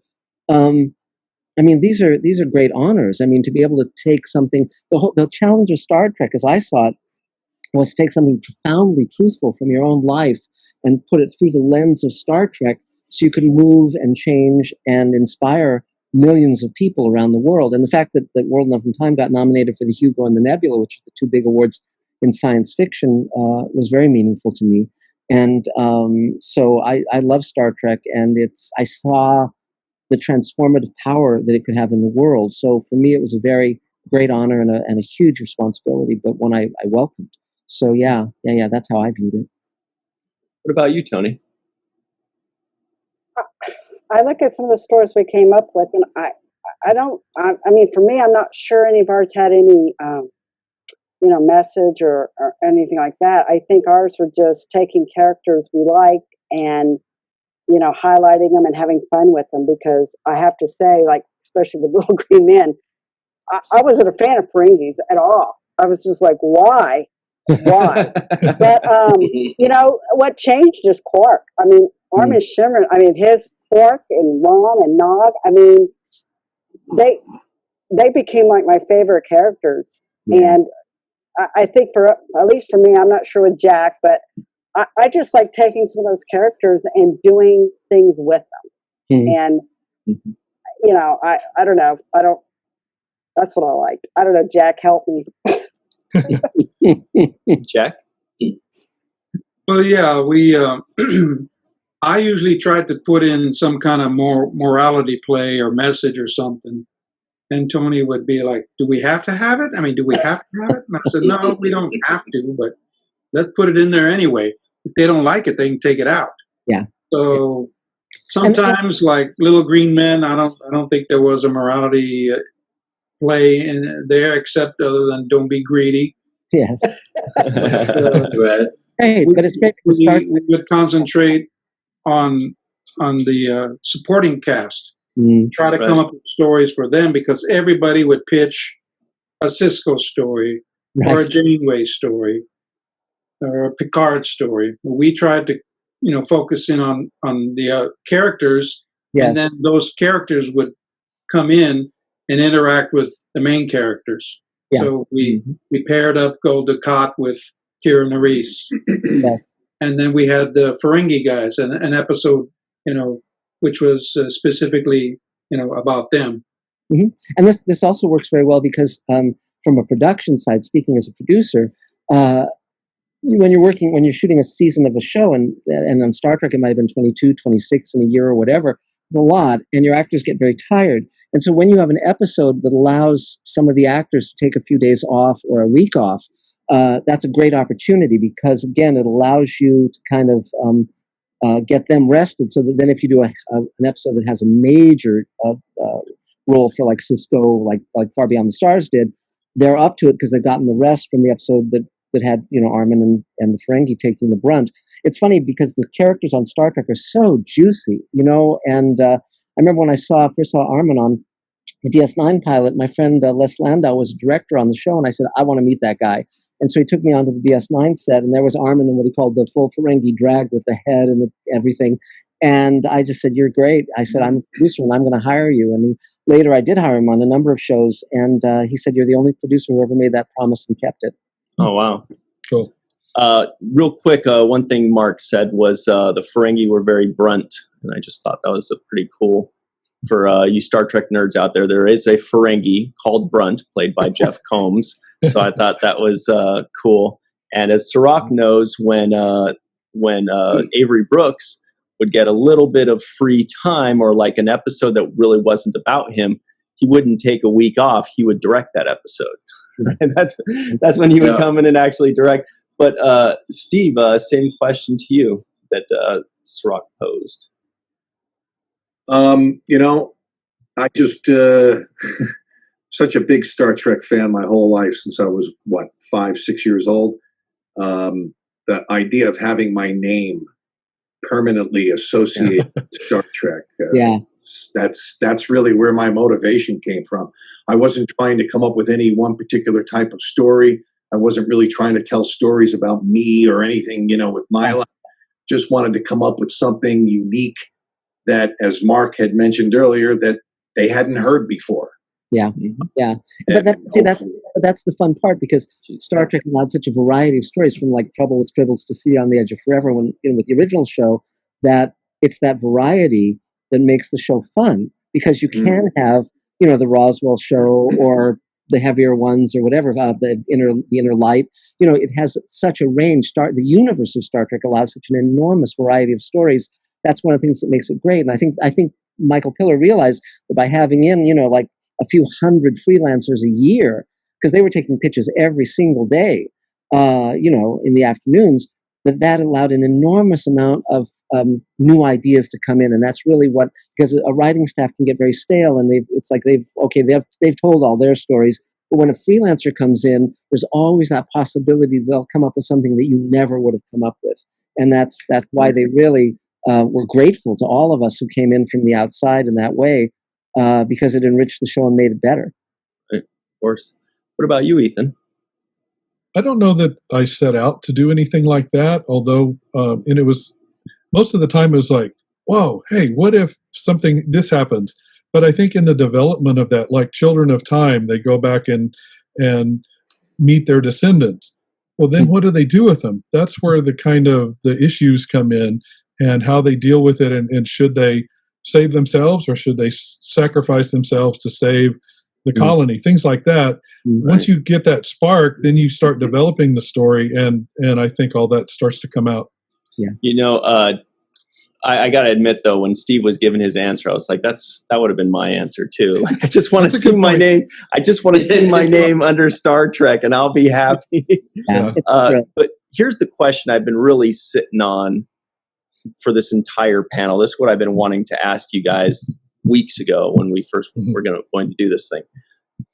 These are great honors. To be able to take something, the challenge of Star Trek, as I saw it, was to take something profoundly truthful from your own life and put it through the lens of Star Trek, so you can move and change and inspire millions of people around the world. And the fact that World Enough in Time got nominated for the Hugo and the Nebula, which are the two big awards in science fiction was very meaningful to me. And so I love Star Trek, and I saw the transformative power that it could have in the world. So for me, it was a very great honor and a huge responsibility, but one I welcomed. So yeah, that's how I viewed it. What about you, Toni? I look at some of the stories we came up with, and I mean, for me, I'm not sure any of ours had any, message or anything like that. I think ours were just taking characters we like and, highlighting them and having fun with them, because I have to say, like, especially with Little Green Men, I wasn't a fan of Ferengis at all. I was just like, why? But, what changed is Quark. I mean, Armin Shimmer, I mean, his Quark and Rom and Nog, I mean, they became like my favorite characters. And I think at least for me, I'm not sure with Jack, but I just like taking some of those characters and doing things with them. And, I don't know. That's what I like. I don't know. Jack, help me. Jack? Well, yeah, we. I usually tried to put in some kind of morality play or message or something, and Toni would be like, "Do we have to have it? I mean, do we have to have it?" And I said, "No, we don't have to, but let's put it in there anyway. If they don't like it, they can take it out." Yeah. So sometimes, like Little Green Men, I don't think there was a morality play in there, except other than don't be greedy. Yes. Right. Hey, but it's great. We would concentrate on the supporting cast. Try to come up with stories for them, because everybody would pitch a Cisco story or a Janeway story or a Picard story. We tried to, focus in on the characters, and then those characters would come in and interact with the main characters. Yeah. So we paired up Gul Dukat with Kira Nerys. And then we had the Ferengi guys, an episode, which was specifically, about them. And this also works very well because from a production side, speaking as a producer, when you're shooting a season of a show, and on Star Trek it might have been 22, 26 in a year or whatever, it's a lot, and your actors get very tired. And so when you have an episode that allows some of the actors to take a few days off or a week off, that's a great opportunity, because again, it allows you to kind of get them rested, so that then if you do an episode that has a major role for like Cisco, like Far Beyond the Stars did, they're up to it because they've gotten the rest from the episode that had Armin and the Ferengi taking the brunt. It's funny because the characters on Star Trek are so juicy, and I remember when I first saw Armin on the DS9 pilot, my friend Les Landau was a director on the show, and I said, I want to meet that guy. And so he took me onto the DS9 set, and there was Armin in what he called the full Ferengi drag with the head and everything. And I just said, you're great. I said, I'm a producer, and I'm going to hire you. And later I did hire him on a number of shows, and he said, you're the only producer who ever made that promise and kept it. Oh, wow. Cool. Real quick, one thing Mark said was the Ferengi were very brunt, and I just thought that was a pretty cool. For you Star Trek nerds out there, there is a Ferengi called Brunt, played by Jeff Combs. So I thought that was cool. And as Cirroc knows, when Avery Brooks would get a little bit of free time, or like an episode that really wasn't about him, he wouldn't take a week off. He would direct that episode. And that's when he would come in and actually direct. But Steve, same question to you that Cirroc posed. I just such a big Star Trek fan my whole life, since I was 5, 6 years old. The idea of having my name permanently associated with Star Trek, that's really where my motivation came from. I wasn't trying to come up with any one particular type of story. I wasn't really trying to tell stories about me or anything, with my life. Just wanted to come up with something unique that, as Mark had mentioned earlier, that they hadn't heard before. Yeah. But that's the fun part, because Star Trek allowed such a variety of stories, from like Trouble with Tribbles to See on the Edge of Forever, when with the original show, that it's that variety that makes the show fun, because you can have the Roswell show, or the heavier ones or whatever, the inner light. It has such a range. The universe of Star Trek allows such an enormous variety of stories. That's one of the things that makes it great. And I think Michael Piller realized that by having in, like a few hundred freelancers a year, because they were taking pitches every single day, in the afternoons, that allowed an enormous amount of new ideas to come in. And that's really because a writing staff can get very stale, and they've told all their stories. But when a freelancer comes in, there's always that possibility that they'll come up with something that you never would have come up with. And that's why they really were grateful to all of us who came in from the outside in that way, because it enriched the show and made it better. Right. Of course. What about you, Ethan? I don't know that I set out to do anything like that, although, and it was, most of the time it was like, whoa, hey, what if this happens? But I think in the development of that, like Children of Time, they go back and meet their descendants. Well, then what do they do with them? That's where the issues come in, and how they deal with it, and should they save themselves or should they sacrifice themselves to save the colony, things like that. Right. Once you get that spark, then you start developing the story, and I think all that starts to come out. Yeah. I got to admit, though, when Steve was giving his answer, I was like, that would have been my answer, too. Like, I just want to see my name. I just want to see my name under Star Trek, and I'll be happy. Yeah. But here's the question I've been really sitting on for this entire panel. This is what I've been wanting to ask you guys weeks ago when we first were going to do this thing.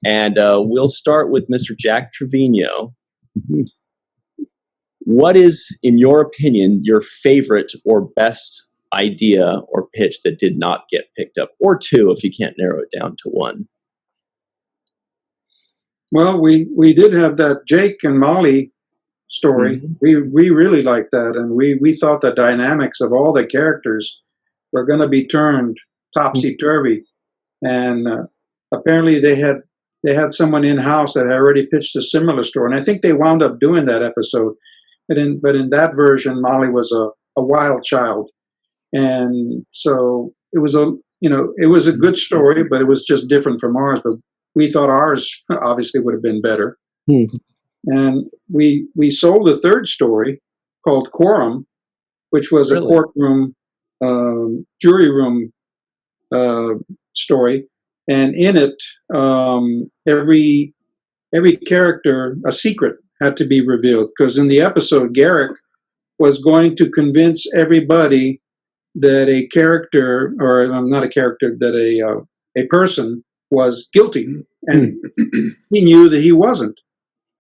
And we'll start with Mr. Jack Trevino. What is, in your opinion, your favorite or best idea or pitch that did not get picked up? Or two, if you can't narrow it down to one. Well, we did have that Jake and Molly story. We really liked that, and we thought the dynamics of all the characters were going to be turned topsy-turvy. And apparently they had someone in-house that had already pitched a similar story, and I think they wound up doing that episode. But in that version, Molly was a wild child, and so it was a good story, but it was just different from ours. But we thought ours obviously would have been better. And we sold a third story called Quorum, which was a courtroom, jury room story. And in it, every character, a secret had to be revealed. Because in the episode, Garrick was going to convince everybody that a character, or not a character, that a person was guilty. And he knew that he wasn't.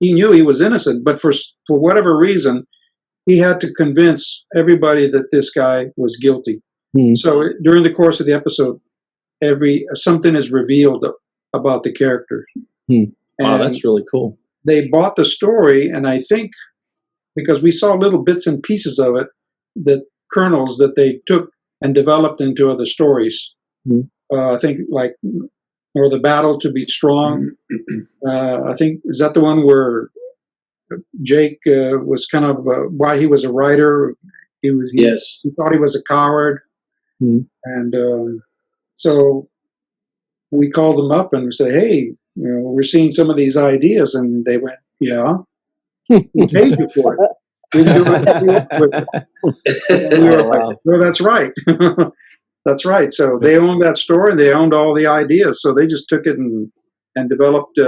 He knew he was innocent, but for whatever reason, he had to convince everybody that this guy was guilty. So during the course of the episode, something is revealed about the character. Wow, that's really cool. They bought the story, and I think because we saw little bits and pieces of it, that kernels that they took and developed into other stories. I think like, or the battle to be strong. I think, is that the one where Jake was kind of why he was a writer? He thought he was a coward, and so we called them up and said, "Hey, we're seeing some of these ideas," and they went, "Yeah, we paid you for it." We can do it. We were like, "Well, that's right." That's right. So they owned that story, and they owned all the ideas. So they just took it and developed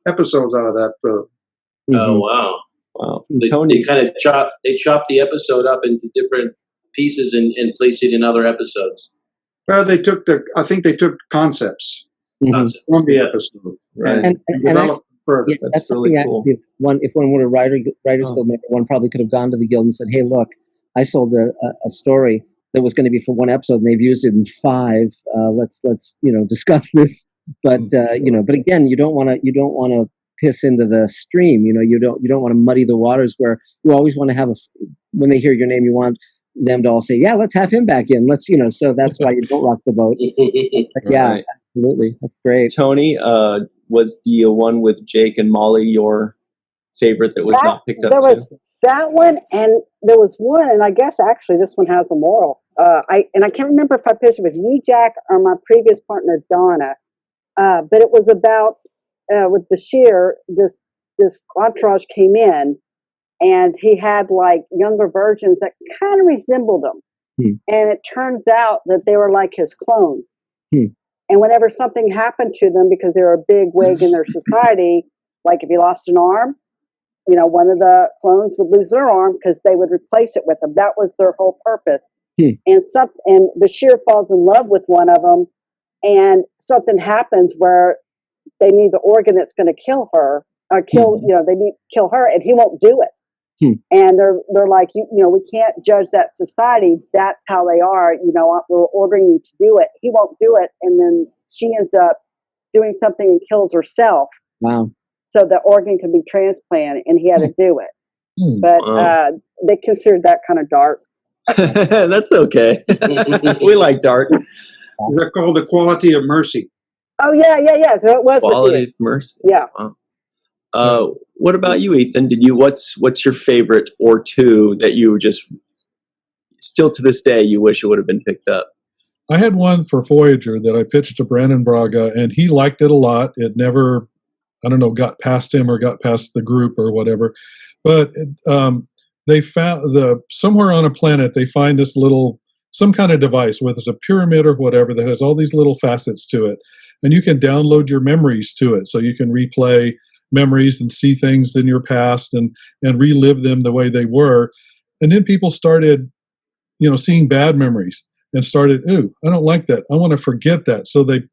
episodes out of that. Oh wow! Wow. They kind of chopped the episode up into different pieces and placed it in other episodes. Well, I think they took concepts from the episode and developed further. Yeah, that's really cool. If one were a Writers Guild member, one probably could have gone to the guild and said, "Hey, look, I sold a story that was going to be for one episode, and they've used it in 5. Let's discuss this." But but again, you don't want to piss into the stream. You don't want to muddy the waters. Where you always want to have when they hear your name, you want them to all say, "Yeah, let's have him back in." So that's why you don't rock the boat. But yeah, right. Absolutely, that's great. Tony, was the one with Jake and Molly your favorite that was not picked up? There was that one, and there was one, and I guess actually this one has a moral. I can't remember if I pitched it with you, Jack, or my previous partner, Donna. But it was about with Bashir, this entourage came in, and he had like younger versions that kind of resembled him. And it turns out that they were like his clones. And whenever something happened to them, because they were a big wig in their society, like if you lost an arm, you know, one of the clones would lose their arm because they would replace it with them. That was their whole purpose. And Bashir falls in love with one of them, and something happens where they need the organ that's going to kill her, or kill, you know, they need to kill her, and he won't do it. And they're like, you know, we can't judge that society. That's how they are. You know, we're ordering you to do it. He won't do it, and then she ends up doing something and kills herself. Wow. So the organ can be transplanted, and he had to do it. But they considered that kind of dark. That's okay. We like dark. They're called The Quality of Mercy. Oh yeah. So it was Quality with of Mercy. you. Yeah. Wow. What about you, Ethan? Did you what's your favorite or two that you just still to this day you wish it would have been picked up? I had one for Voyager that I pitched to Brandon Braga, and he liked it a lot. It never, I don't know, got past him or got past the group or whatever. But they found somewhere on a planet they find this little, some kind of device, whether it's a pyramid or whatever, that has all these little facets to it, and you can download your memories to it, so you can replay memories and see things in your past and relive them the way they were. And then people started, you know, seeing bad memories and started, ooh, I don't like that, I want to forget that. So they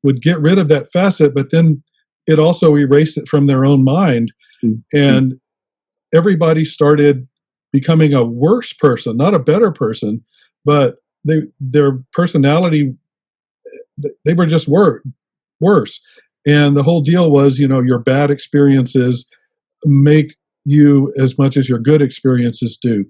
would get rid of that facet, but then it also erased it from their own mind. And everybody started becoming a worse person, not a better person, but their personality, they were just worse. And the whole deal was, you know, your bad experiences make you as much as your good experiences do.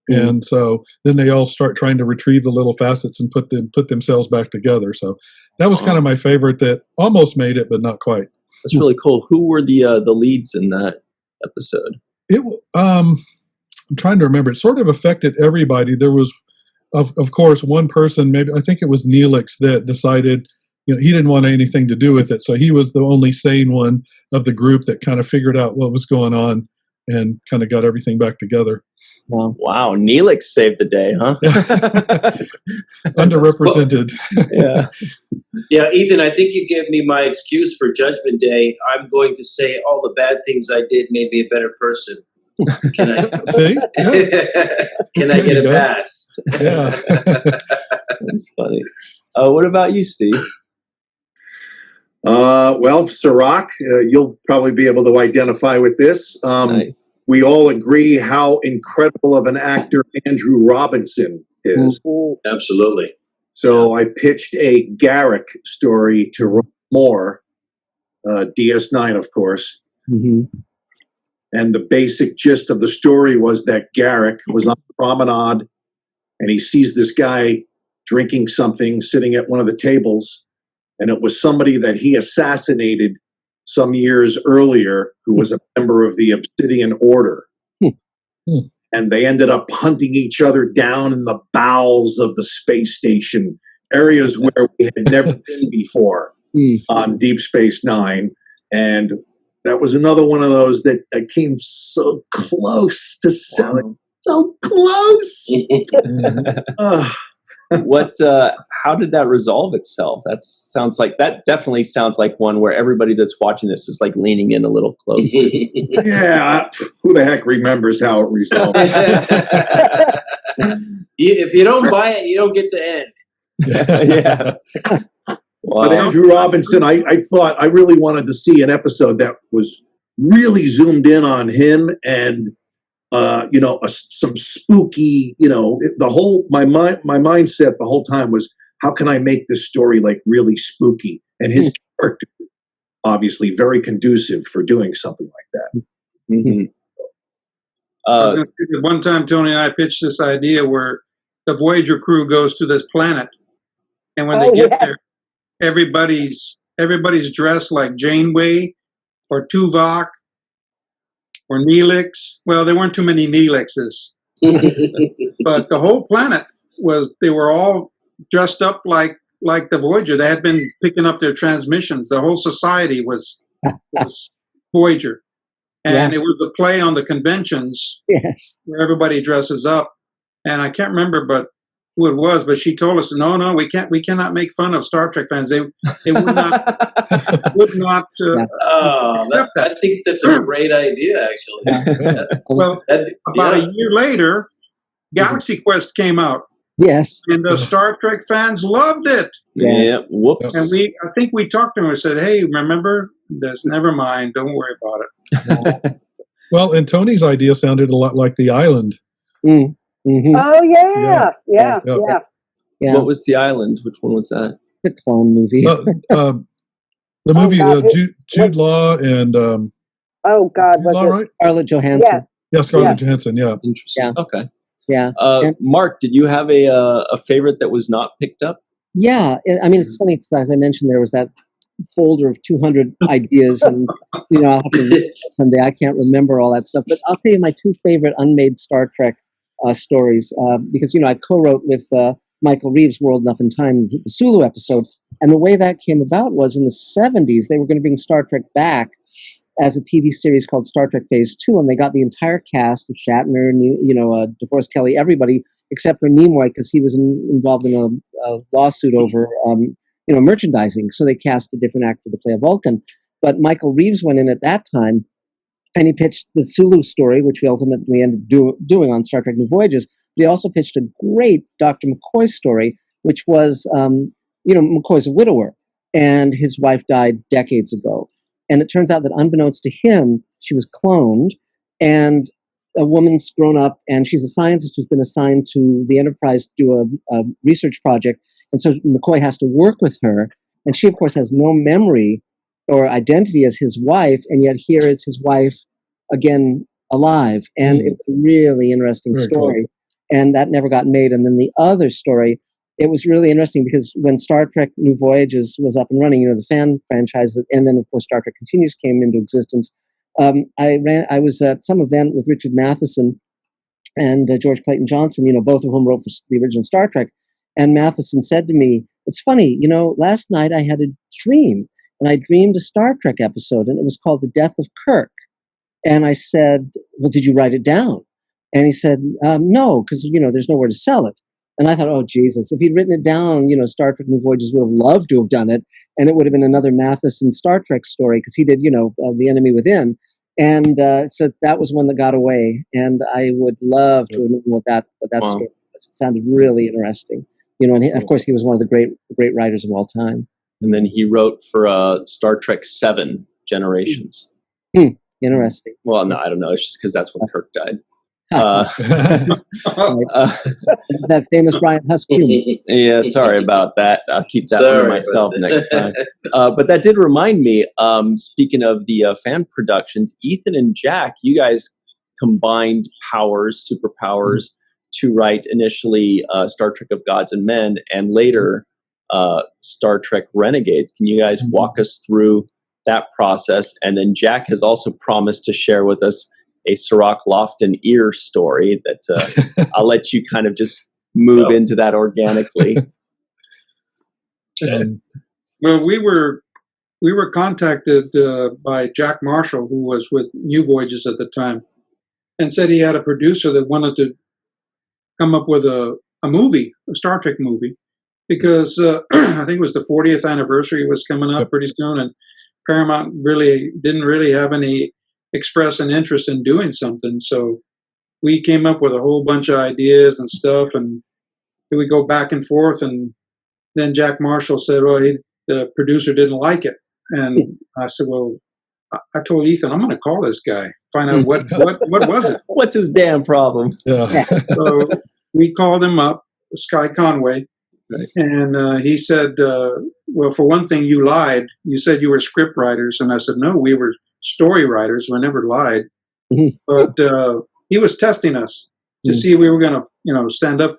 And so then they all start trying to retrieve the little facets and put themselves back together. So that was kind of my favorite that almost made it, but not quite. That's really cool. Who were the leads in that episode? I'm trying to remember. It sort of affected everybody. There was, of course, one person, maybe I think it was Neelix, that decided, you know, he didn't want anything to do with it. So he was the only sane one of the group that kind of figured out what was going on and kind of got everything back together. Wow. Neelix saved the day, huh? Underrepresented. Yeah, Ethan, I think you gave me my excuse for Judgment Day. I'm going to say all the bad things I did made me a better person. Can I? See? Yeah. Can I get a pass? Yeah. That's funny. What about you, Steve? Well, Cirroc, you'll probably be able to identify with this. Nice. We all agree how incredible of an actor Andrew Robinson is. Absolutely. So I pitched a Garak story to Ron Moore, DS9, of course. And the basic gist of the story was that Garak was on the promenade, and he sees this guy drinking something, sitting at one of the tables, and it was somebody that he assassinated some years earlier, who was a member of the Obsidian Order. And they ended up hunting each other down in the bowels of the space station, areas where we had never been before on Deep Space Nine. And that was another one of those that came so close to selling. So close. How did that resolve itself? That definitely sounds like one where everybody that's watching this is like leaning in a little closer. Yeah, who the heck remembers how it resolved? If you don't buy it, you don't get the end. Yeah. Wow. But Andrew Robinson, I thought I really wanted to see an episode that was really zoomed in on him and some spooky, the whole, my mindset the whole time was, how can I make this story like really spooky? And his character, obviously very conducive for doing something like that. I was gonna say that one time Toni and I pitched this idea where the Voyager crew goes to this planet, and when they get there, everybody's dressed like Janeway or Tuvok or Neelix. Well, there weren't too many Neelixes, but the whole planet they were all dressed up like the Voyager. They had been picking up their transmissions. The whole society was was Voyager. And it was a play on the conventions Yes. where everybody dresses up. And I can't remember who it was, but she told us, no, we cannot make fun of Star Trek fans. They would not accept that. I think that's a great idea, actually. Well, about a year later, Galaxy Quest came out. Yes. And the Star Trek fans loved it. Yeah. Whoops. And I think we talked to them and said, hey, remember this? Never mind. Don't worry about it. Well, and Tony's idea sounded a lot like The Island. Mm-hmm. Oh yeah. Yeah. Yeah. What was The Island? Which one was that? The clone movie. The movie God, Jude Law and oh God, Jude was Law, it? right? Scarlett Johansson. Yeah, Scarlett Johansson. Yeah. Interesting. Yeah. Okay. Yeah. Mark, did you have a favorite that was not picked up? Yeah. I mean, it's funny because as I mentioned, there was that folder of 200 ideas, and I'll have to read it someday. I can't remember all that stuff, but I'll tell you my two favorite unmade Star Trek stories because I co-wrote with Michael Reeves World Enough in Time, the Sulu episode, and the way that came about was in the 70s they were going to bring Star Trek back as a TV series called Star Trek Phase 2, and they got the entire cast of Shatner, DeForest Kelley, everybody except for Nimoy because he was involved in a lawsuit over merchandising. So they cast a different actor to play a Vulcan. But Michael Reeves went in at that time, and he pitched the Sulu story, which we ultimately ended doing on Star Trek New Voyages. But he also pitched a great Dr. McCoy story, which was, McCoy's a widower, and his wife died decades ago. And it turns out that unbeknownst to him, she was cloned, and a woman's grown up, and she's a scientist who's been assigned to the Enterprise to do a research project. And so McCoy has to work with her. And she, of course, has no memory or identity as his wife, and yet here is his wife again alive. And it was a really interesting story. Cool. And that never got made. And then the other story, it was really interesting because when Star Trek New Voyages was up and running, the fan franchise, and then of course Star Trek Continues came into existence. I was at some event with Richard Matheson and George Clayton Johnson, both of whom wrote for the original Star Trek. And Matheson said to me, "It's funny, last night I had a dream, and I dreamed a Star Trek episode, and it was called The Death of Kirk." And I said, "Well, did you write it down?" And he said, "No, because there's nowhere to sell it." And I thought, oh, Jesus, if he'd written it down, Star Trek New Voyages would have loved to have done it. And it would have been another Matheson Star Trek story because he did, The Enemy Within. And so that was one that got away. And I would love to know what that story was. It sounded really interesting. And of course, he was one of the great writers of all time. And then he wrote for Star Trek 7 Generations. Interesting. Well, no, I don't know. It's just because that's when Kirk died. That famous Ryan Husk humor. Yeah, sorry about that. I'll keep that one to myself next time. But that did remind me, speaking of the fan productions, Ethan and Jack, you guys combined superpowers to write initially Star Trek of Gods and Men and later Star Trek Renegades. Can you guys walk us through that process? And then Jack has also promised to share with us a Cirroc Lofton ear story that I'll let you kind of just move into that organically. Well, we were contacted by Jack Marshall, who was with New Voyages at the time, and said he had a producer that wanted to come up with a movie, a Star Trek movie, because I think it was the 40th anniversary was coming up pretty soon, and Paramount didn't really have any express an interest in doing something. So we came up with a whole bunch of ideas and stuff, and we go back and forth. And then Jack Marshall said, well, the producer didn't like it. And I said, well, I told Ethan, I'm going to call this guy, find out what was it? What's his damn problem? Yeah. So we called him up, Sky Conway. Right. And he said, well, for one thing, you lied. You said you were script writers. And I said, no, we were story writers. We never lied. But he was testing us to see if we were going to, stand up,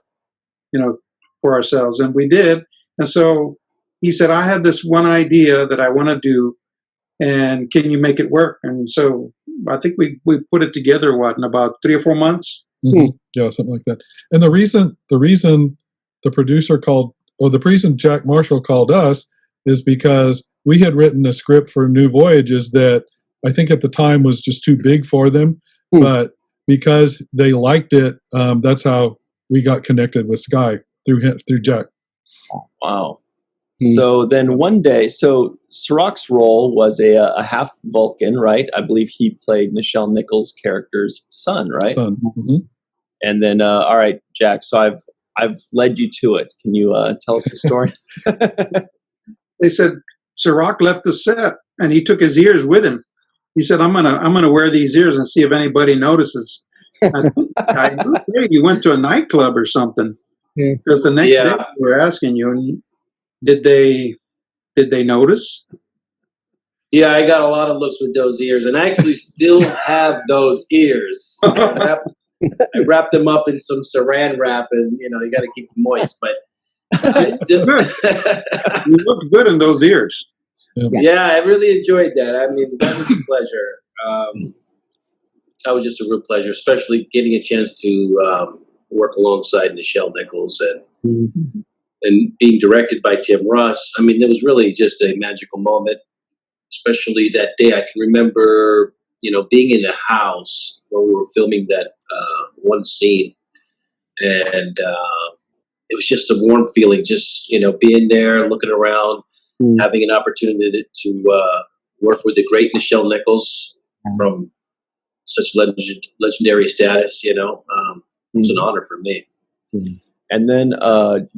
for ourselves. And we did. And so he said, I had this one idea that I want to do, and can you make it work? And so I think we put it together, in about 3 or 4 months? Yeah, something like that. And the reason the producer called, or the reason Jack Marshall called us is because we had written a script for New Voyages that I think at the time was just too big for them, but because they liked it, that's how we got connected with Sky through Jack. Wow. So then one day, so Cirroc's role was a half Vulcan, right? I believe he played Nichelle Nichols' character's son, right? Son. And then, all right, Jack. So I've led you to it. Can you tell us the story? They said Cirroc left the set and he took his ears with him. He said, I'm gonna wear these ears and see if anybody notices. I think you went to a nightclub or something. Because the next day we were asking you, and did they notice? Yeah, I got a lot of looks with those ears, and I actually still have those ears. I wrapped them up in some saran wrap, and you got to keep them moist. But I still, you looked good in those ears. Yeah, I really enjoyed that. I mean, that was a pleasure. That was just a real pleasure, especially getting a chance to work alongside Nichelle Nichols and being directed by Tim Russ. I mean, it was really just a magical moment, especially that day. I can remember, being in the house when we were filming that one scene, and it was just a warm feeling, just, being there, looking around, having an opportunity to work with the great Nichelle Nichols from such legendary status, it was an honor for me. And then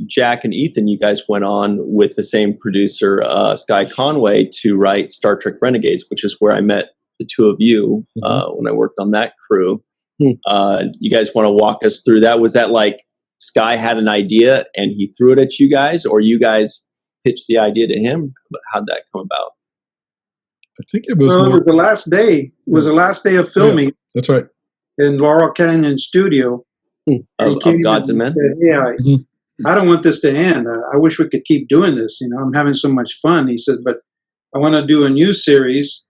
Jack and Ethan, you guys went on with the same producer, Sky Conway, to write Star Trek Renegades, which is where I met the two of you when I worked on that crew. You guys want to walk us through that? Was that like Sky had an idea and he threw it at you guys, or you guys pitched the idea to him? How'd that come about? I think it was. It was the last day. It was the last day of filming. Yeah, that's right. In Laurel Canyon Studio. Of Gods and Men? Said, I don't want this to end. I wish we could keep doing this. I'm having so much fun. He said, but I want to do a new series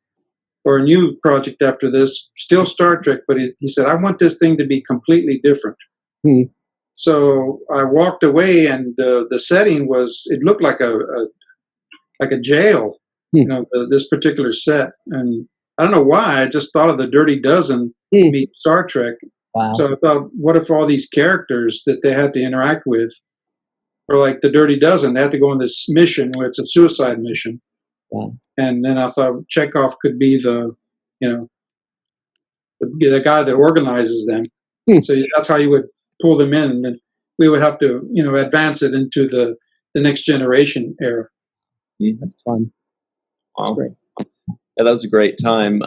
or a new project after this, still Star Trek. But he said, I want this thing to be completely different. So I walked away, and the setting it looked like a jail, this particular set. And I don't know why. I just thought of the Dirty Dozen meet Star Trek. Wow. So I thought, what if all these characters that they had to interact with were like the Dirty Dozen? They had to go on this mission where it's a suicide mission. Wow. And then I thought Chekhov could be the guy that organizes them. So that's how you would pull them in. And then we would have to, advance it into the next generation era. That's fun. That's great. Yeah, that was a great time.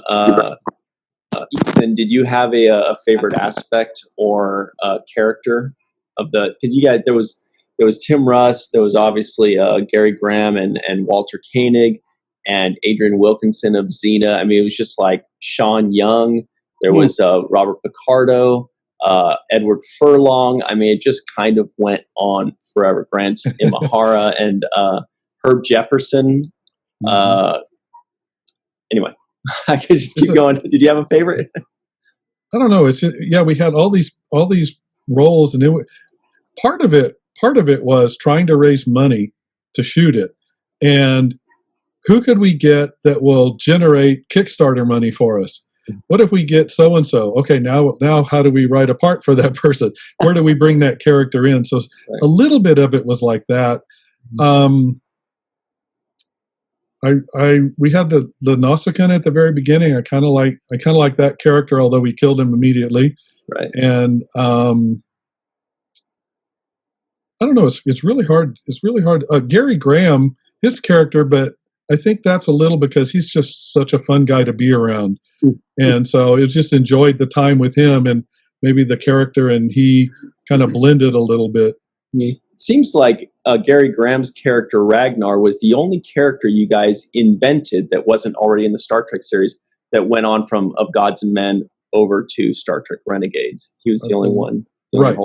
Ethan, did you have a favorite aspect or character of the? Because you guys, there was Tim Russ, there was obviously Gary Graham and Walter Koenig and Adrian Wilkinson of Xena. I mean, it was just like Sean Young. There was Robert Picardo, Edward Furlong. I mean, it just kind of went on forever. Grant Imahara and Herb Jefferson. Anyway. I could just keep going. Did you have a favorite? I don't know. It's just, we had all these roles, and part of it was trying to raise money to shoot it, and who could we get that will generate Kickstarter money for us? What if we get so and so? Okay, now how do we write a part for that person? Where do we bring that character in? So a little bit of it was like that. We had the Nausicaan at the very beginning. I kind of like that character, although we killed him immediately. Right. And I don't know. It's really hard. It's really hard. Gary Graham, his character, but I think that's a little because he's just such a fun guy to be around, and so it's just enjoyed the time with him, and maybe the character and he kind of blended a little bit. It seems like Gary Graham's character Ragnar was the only character you guys invented that wasn't already in the Star Trek series that went on from Of Gods and Men over to Star Trek Renegades. He was the only one. Right,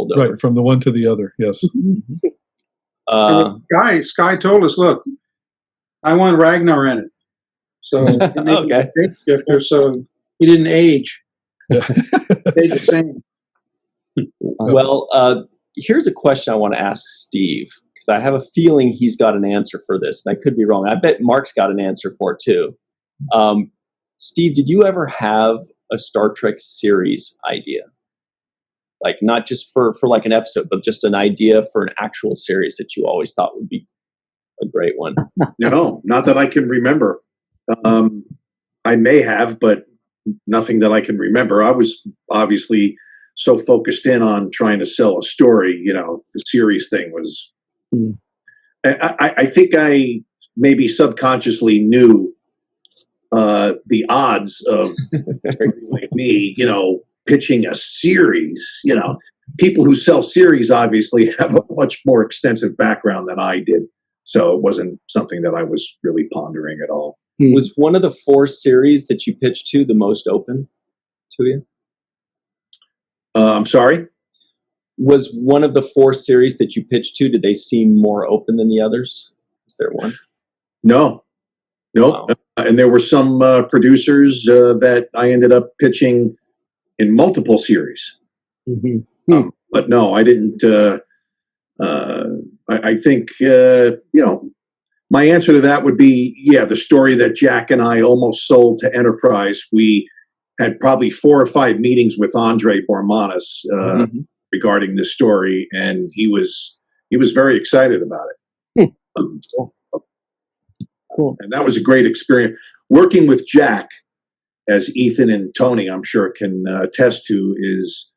from the one to the other. Yes. Sky told us, look, I want Ragnar in it. So okay. So he didn't age. He stayed the same. Well, here's a question I want to ask Steve, because I have a feeling he's got an answer for this, and I could be wrong. I bet Mark's got an answer for it too. Steve, did you ever have a Star Trek series idea? Like not just for like an episode, but just an idea for an actual series that you always thought would be a great one? No, not that I can remember. I may have, but nothing that I can remember. I was obviously so focused in on trying to sell a story. The series thing was. I think I maybe subconsciously knew the odds of like me, pitching a series. People who sell series obviously have a much more extensive background than I did. So it wasn't something that I was really pondering at all. Was one of the 4 series that you pitched to the most open to you? I'm sorry? Was one of the 4 series that you pitched to, did they seem more open than the others? Is there one? No. Wow. And there were some producers that I ended up pitching in multiple series. But no, I didn't. I think, my answer to that would be, the story that Jack and I almost sold to Enterprise. We had probably 4 or 5 meetings with Andre Bormanis regarding this story, and he was very excited about it. Cool. And that was a great experience. Working with Jack, as Ethan and Toni, I'm sure, can attest to, is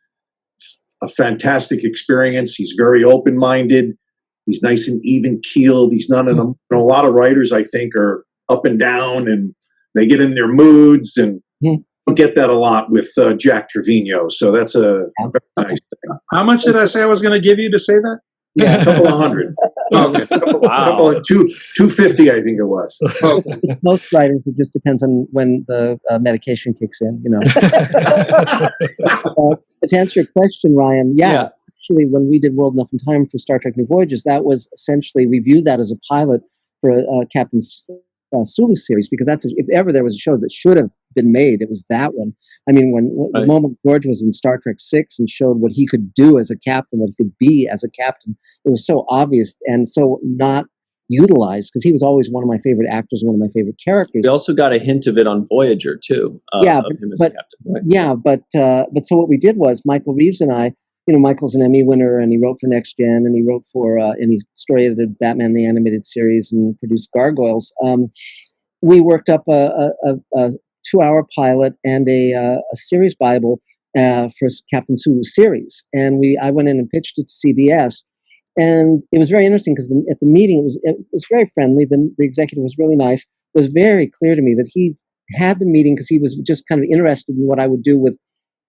a fantastic experience. He's very open-minded. He's nice and even-keeled. He's not in a lot of writers, I think, are up and down, and they get in their moods, and don't get that a lot with Jack Trevino. So that's a very nice thing. How much did I say I was going to give you to say that? Yeah, a couple of hundred. Okay. Couple of 250, I think it was. Okay. Most writers, it just depends on when the medication kicks in, But to answer your question, Ryan, actually, when we did World Enough in Time for Star Trek New Voyages, that was essentially, we viewed that as a pilot for Captain Sulu series, because if ever there was a show that should have been made, it was that one. I mean, when the moment George was in Star Trek 6 and showed what he could do as a captain, what he could be as a captain, it was so obvious and so not utilized, because he was always one of my favorite actors, one of my favorite characters. We also got a hint of it on Voyager too. Of him as a captain, right? Yeah, but so what we did was, Michael Reeves and I, Michael's an Emmy winner, and he wrote for Next Gen, and he wrote for and he story edited Batman the Animated Series and produced Gargoyles. We worked up a 2-hour pilot and a series Bible for Captain Sulu series, and I went in and pitched it to CBS, and it was very interesting because at the meeting it was very friendly. The executive was really nice. It was very clear to me that he had the meeting because he was just kind of interested in what I would do with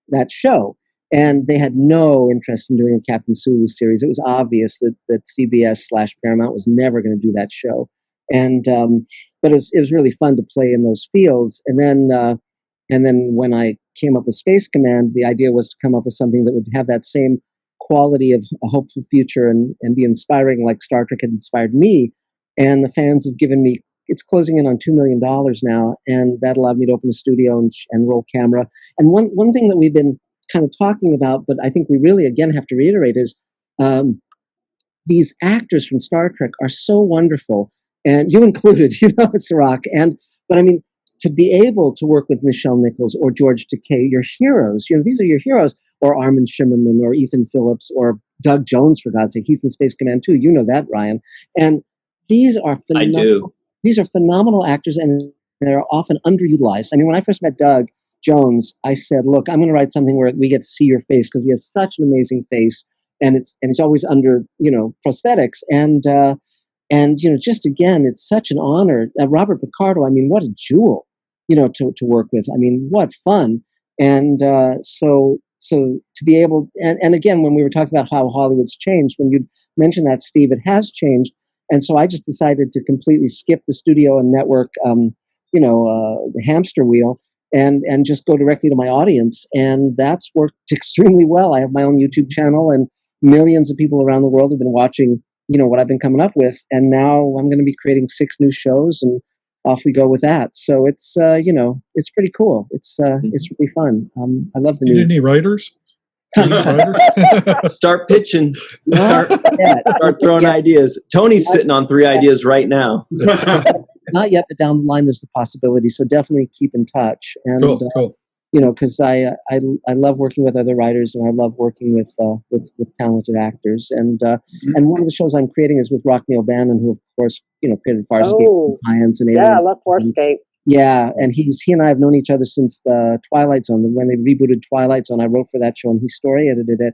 that show. And they had no interest in doing a Captain Sulu series. It was obvious that CBS/Paramount was never going to do that show. And but it was really fun to play in those fields. And then when I came up with Space Command, the idea was to come up with something that would have that same quality of a hopeful future and be inspiring, like Star Trek had inspired me. And the fans have given me, it's closing in on $2 million now, and that allowed me to open a studio and roll camera. And one thing that we've been kind of talking about, but I think we really again have to reiterate, is these actors from Star Trek are so wonderful, and you included, Cirroc. But I mean, to be able to work with Nichelle Nichols or George Takei, your heroes, these are your heroes, or Armin Shimmerman or Ethan Phillips or Doug Jones, for God's sake. He's in Space Command too. You know that, Ryan. And these are phenomenal. I do. These are phenomenal actors, and they're often underutilized. I mean, when I first met Doug Jones, I said, look, I'm going to write something where we get to see your face, because he has such an amazing face, and it's always under, prosthetics. And just again, it's such an honor. Robert Picardo, I mean, what a jewel, to work with. I mean, what fun. And so to be able, and again, when we were talking about how Hollywood's changed, when you mentioned that, Steve, it has changed. And so I just decided to completely skip the studio and network, the hamster wheel, and just go directly to my audience. And that's worked extremely well. I have my own YouTube channel, and millions of people around the world have been watching, what I've been coming up with. And now I'm going to be creating 6 new shows, and off we go with that. So it's, it's pretty cool. It's really fun. I love the You new. need any writers? Start pitching. Not yet. Start throwing ideas. Tony's sitting on 3 ideas right now. Not yet, but down the line there's the possibility. So definitely keep in touch. And Cool. Because I love working with other writers, and I love working with talented actors. And one of the shows I'm creating is with Rockney O'Bannon, who of course created Farscape, Lions, and Alien. Yeah, I love Farscape. Yeah, and he and I have known each other since the Twilight Zone. When they rebooted Twilight Zone, I wrote for that show, and he story edited it.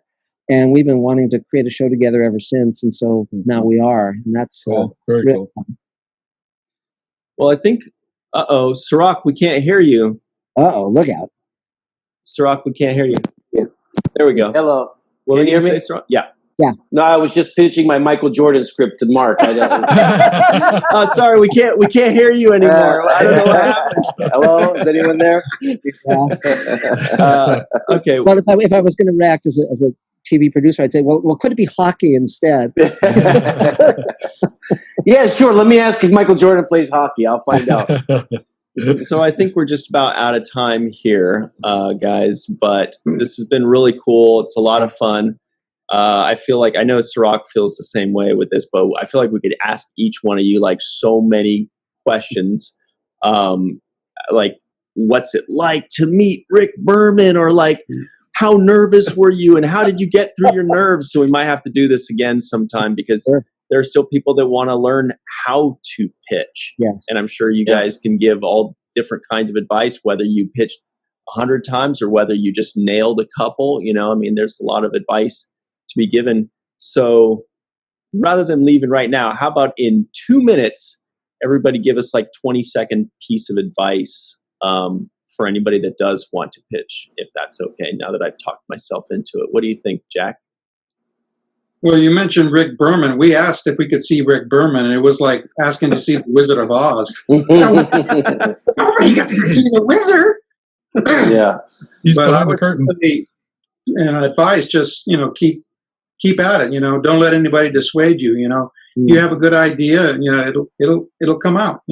And we've been wanting to create a show together ever since, and so now we are, and that's Very really cool. fun. Well, I think, Cirroc, we can't hear you. Look out. Cirroc, we can't hear you. Yeah. There we go. Hello. Well, Can you hear me? Cirroc? Yeah. No, I was just pitching my Michael Jordan script to Mark. Sorry, we can't hear you anymore. I don't know what happened. Hello, is anyone there? Okay. Well, if I was going to react as a TV producer, I'd say, well, could it be hockey instead? Yeah, sure. Let me ask if Michael Jordan plays hockey. I'll find out. So I think we're just about out of time here, guys. But this has been really cool. It's a lot of fun. I feel like, I know Cirroc feels the same way with this, but I feel like we could ask each one of you like so many questions. Like, what's it like to meet Rick Berman, or like, how nervous were you and how did you get through your nerves? So we might have to do this again sometime, because there are still people that want to learn how to pitch. Yes. And I'm sure you guys can give all different kinds of advice, whether you pitched 100 times or whether you just nailed a couple. There's a lot of advice to be given. So rather than leaving right now, how about in 2 minutes, everybody give us like 20-second piece of advice for anybody that does want to pitch, if that's okay, now that I've talked myself into it. What do you think, Jack? Well, you mentioned Rick Berman. We asked if we could see Rick Berman, and it was like asking to see the Wizard of Oz. You got to see the wizard. Yeah. He's But I behind the would curtain. say, advice, just keep at it. Don't let anybody dissuade you. You have a good idea, and it'll come out.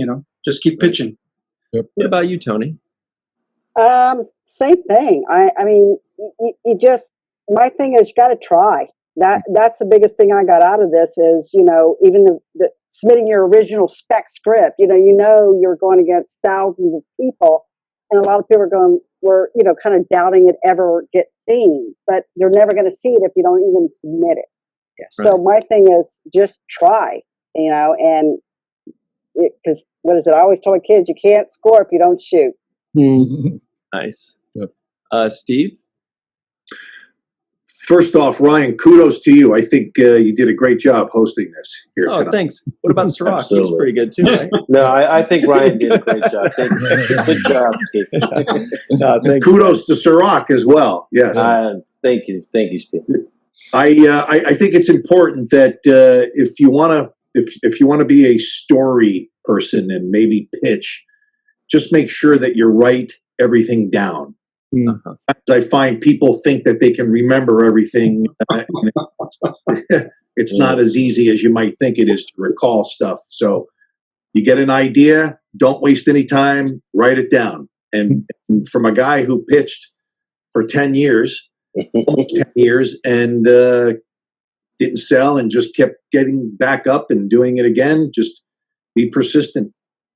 Just keep pitching. What about you, Tony? Same thing. I mean, you just, my thing is you got to try. That's the biggest thing I got out of this is, even the submitting your original spec script, you're going against thousands of people, and a lot of people were kind of doubting it ever get seen, but they're never going to see it if you don't even submit it. Yes, so my thing is just try, and because what is it? I always tell my kids, you can't score if you don't shoot. Nice. Yep. Steve? First off, Ryan, kudos to you. I think you did a great job hosting this here tonight. Thanks. What about Cirroc? He was pretty good too, right? No, I think Ryan did a great job. Good job, Steve. Kudos to Cirroc as well. Yes. Thank you, Steve. I think it's important that if you want to be a story person and maybe pitch, just make sure that you write everything down. I find people think that they can remember everything. It's not as easy as you might think it is to recall stuff. So you get an idea, don't waste any time, write it down. And from a guy who pitched for 10 years, almost 10 years, and didn't sell and just kept getting back up and doing it again, just be persistent.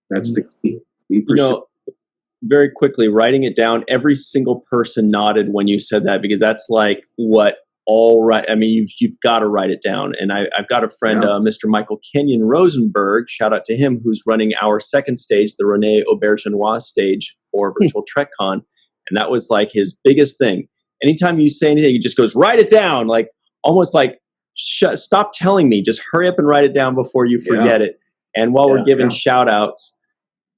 That's the key. Be persistent. Very quickly, writing it down, every single person nodded when you said that, because that's like what all right. I mean, you've got to write it down. And I've got a friend, Mr. Michael Kenyon Rosenberg, shout out to him, who's running our second stage, the Rene Aubergenois stage for Virtual TrekCon. And that was like his biggest thing. Anytime you say anything, he just goes, write it down. Like almost like, stop telling me, just hurry up and write it down before you forget it. And while we're giving shout outs,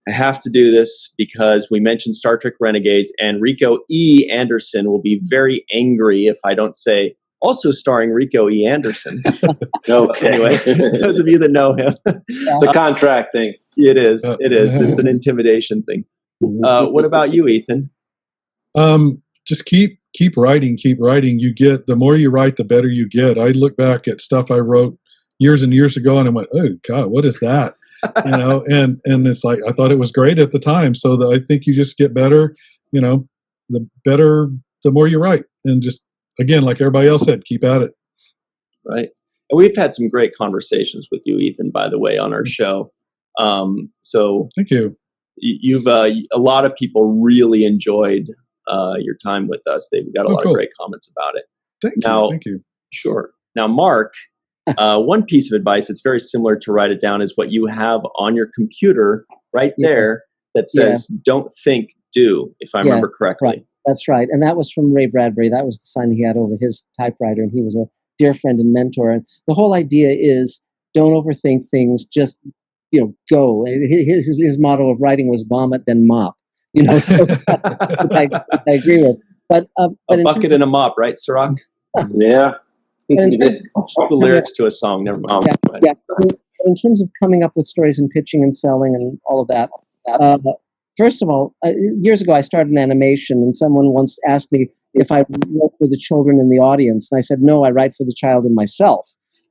I have to do this because we mentioned Star Trek Renegades, and Rico E. Anderson will be very angry if I don't say also starring Rico E. Anderson. Okay. Anyway, those of you that know him. It's a contract thing. It is. It is. It's an intimidation thing. What about you, Ethan? Just keep writing, keep writing. The more you write, the better you get. I look back at stuff I wrote years and years ago, and I went, oh God, what is that? And it's like, I thought it was great at the time. So I think you just get better, the more you write, and just again, like everybody else said, keep at it. Right. And we've had some great conversations with you, Ethan, by the way, on our show. So Thank you. you've a lot of people really enjoyed your time with us. They've got a lot cool. of great comments about it. Thank you. Sure. Now, Mark, one piece of advice that's very similar to write it down is what you have on your computer right there that says, don't think, do, if I remember correctly. That's right. And that was from Ray Bradbury. That was the sign he had over his typewriter. And he was a dear friend and mentor. And the whole idea is don't overthink things. Just, go. His motto of writing was vomit, then mop. So I agree with. But a bucket and a mop, right, Cirroc? Yeah. All the lyrics to a song. Never mind. Yeah. In terms of coming up with stories and pitching and selling and all of that, first of all, years ago I started an animation, and someone once asked me if I wrote for the children in the audience, and I said no, I write for the child in myself.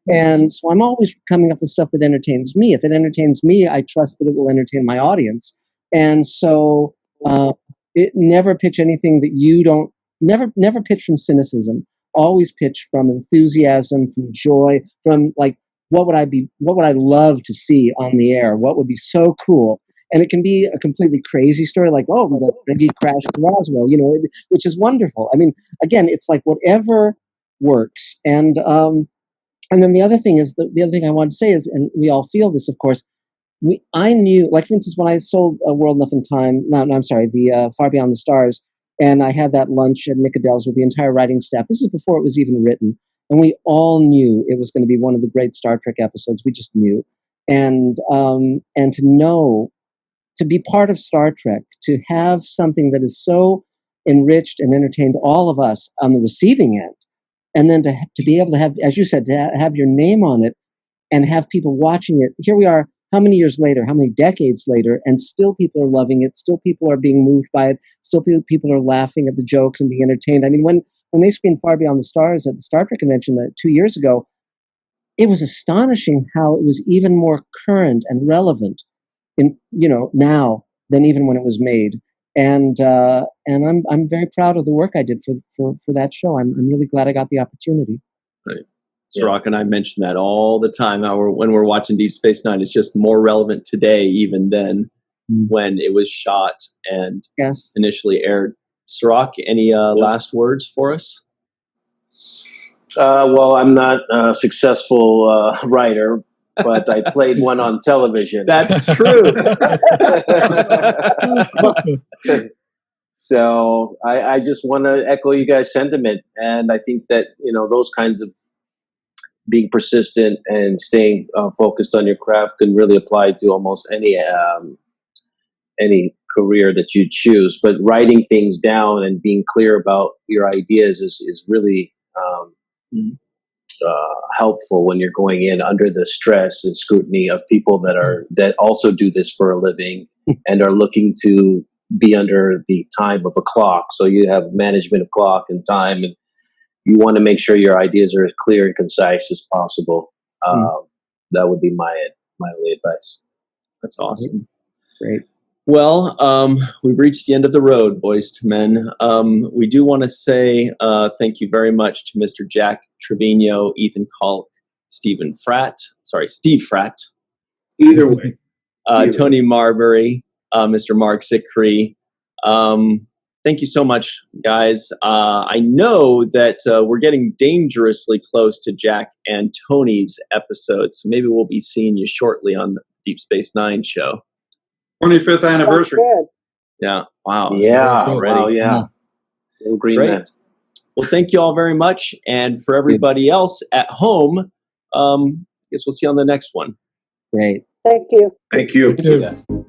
And so I'm always coming up with stuff that entertains me. If it entertains me, I trust that it will entertain my audience. And so never pitch anything that you don't. Never pitch from cynicism. Always pitch from enthusiasm, from joy, from like what would I love to see on the air? What would be so cool? And it can be a completely crazy story, like, oh, the frigate crashed in Roswell, which is wonderful. I mean, again, it's like whatever works. And then the other thing is, the other thing I wanted to say is, and we all feel this, of course, I knew, like, for instance, when I sold World Enough in Time, the Far Beyond the Stars, and I had that lunch at Nick Adele's with the entire writing staff. This is before it was even written. And we all knew it was going to be one of the great Star Trek episodes. We just knew. And to know, to be part of Star Trek, to have something that is so enriched and entertained all of us on the receiving end, and then to be able to have, as you said, to have your name on it and have people watching it. Here we are, how many years later, how many decades later, and still people are loving it, still people are being moved by it, still people are laughing at the jokes and being entertained. I mean, when they screened Far Beyond the Stars at the Star Trek convention 2 years ago, it was astonishing how it was even more current and relevant now than even when it was made. And I'm very proud of the work I did for that show. I'm really glad I got the opportunity. Right. Cirroc and I mention that all the time. When we're watching Deep Space Nine, it's just more relevant today even than when it was shot and initially aired. Cirroc, any last words for us? Well, I'm not a successful writer, but I played one on television. That's true. So I just want to echo you guys' sentiment. And I think that, those kinds of being persistent and staying focused on your craft can really apply to almost any career that you choose. But writing things down and being clear about your ideas is really helpful when you're going in under the stress and scrutiny of people that also do this for a living and are looking to be under the time of a clock. So you have management of clock and time, and you want to make sure your ideas are as clear and concise as possible. That would be my only advice. That's awesome. Great. Well, we've reached the end of the road, boys to men. We do want to say thank you very much to Mr. Jack Trevino, Ethan Calk, Steve Fratt. Either way. Toni Marberry, Mr. Marc Zicree. Thank you so much, guys. I know that we're getting dangerously close to Jack and Tony's episode, so maybe we'll be seeing you shortly on the Deep Space Nine show. 25th anniversary. Good. Yeah. Wow. Yeah. Already. Wow. Yeah. Great. Well, thank you all very much. And for everybody else at home, I guess we'll see you on the next one. Great. Thank you. Thank you. Thank you.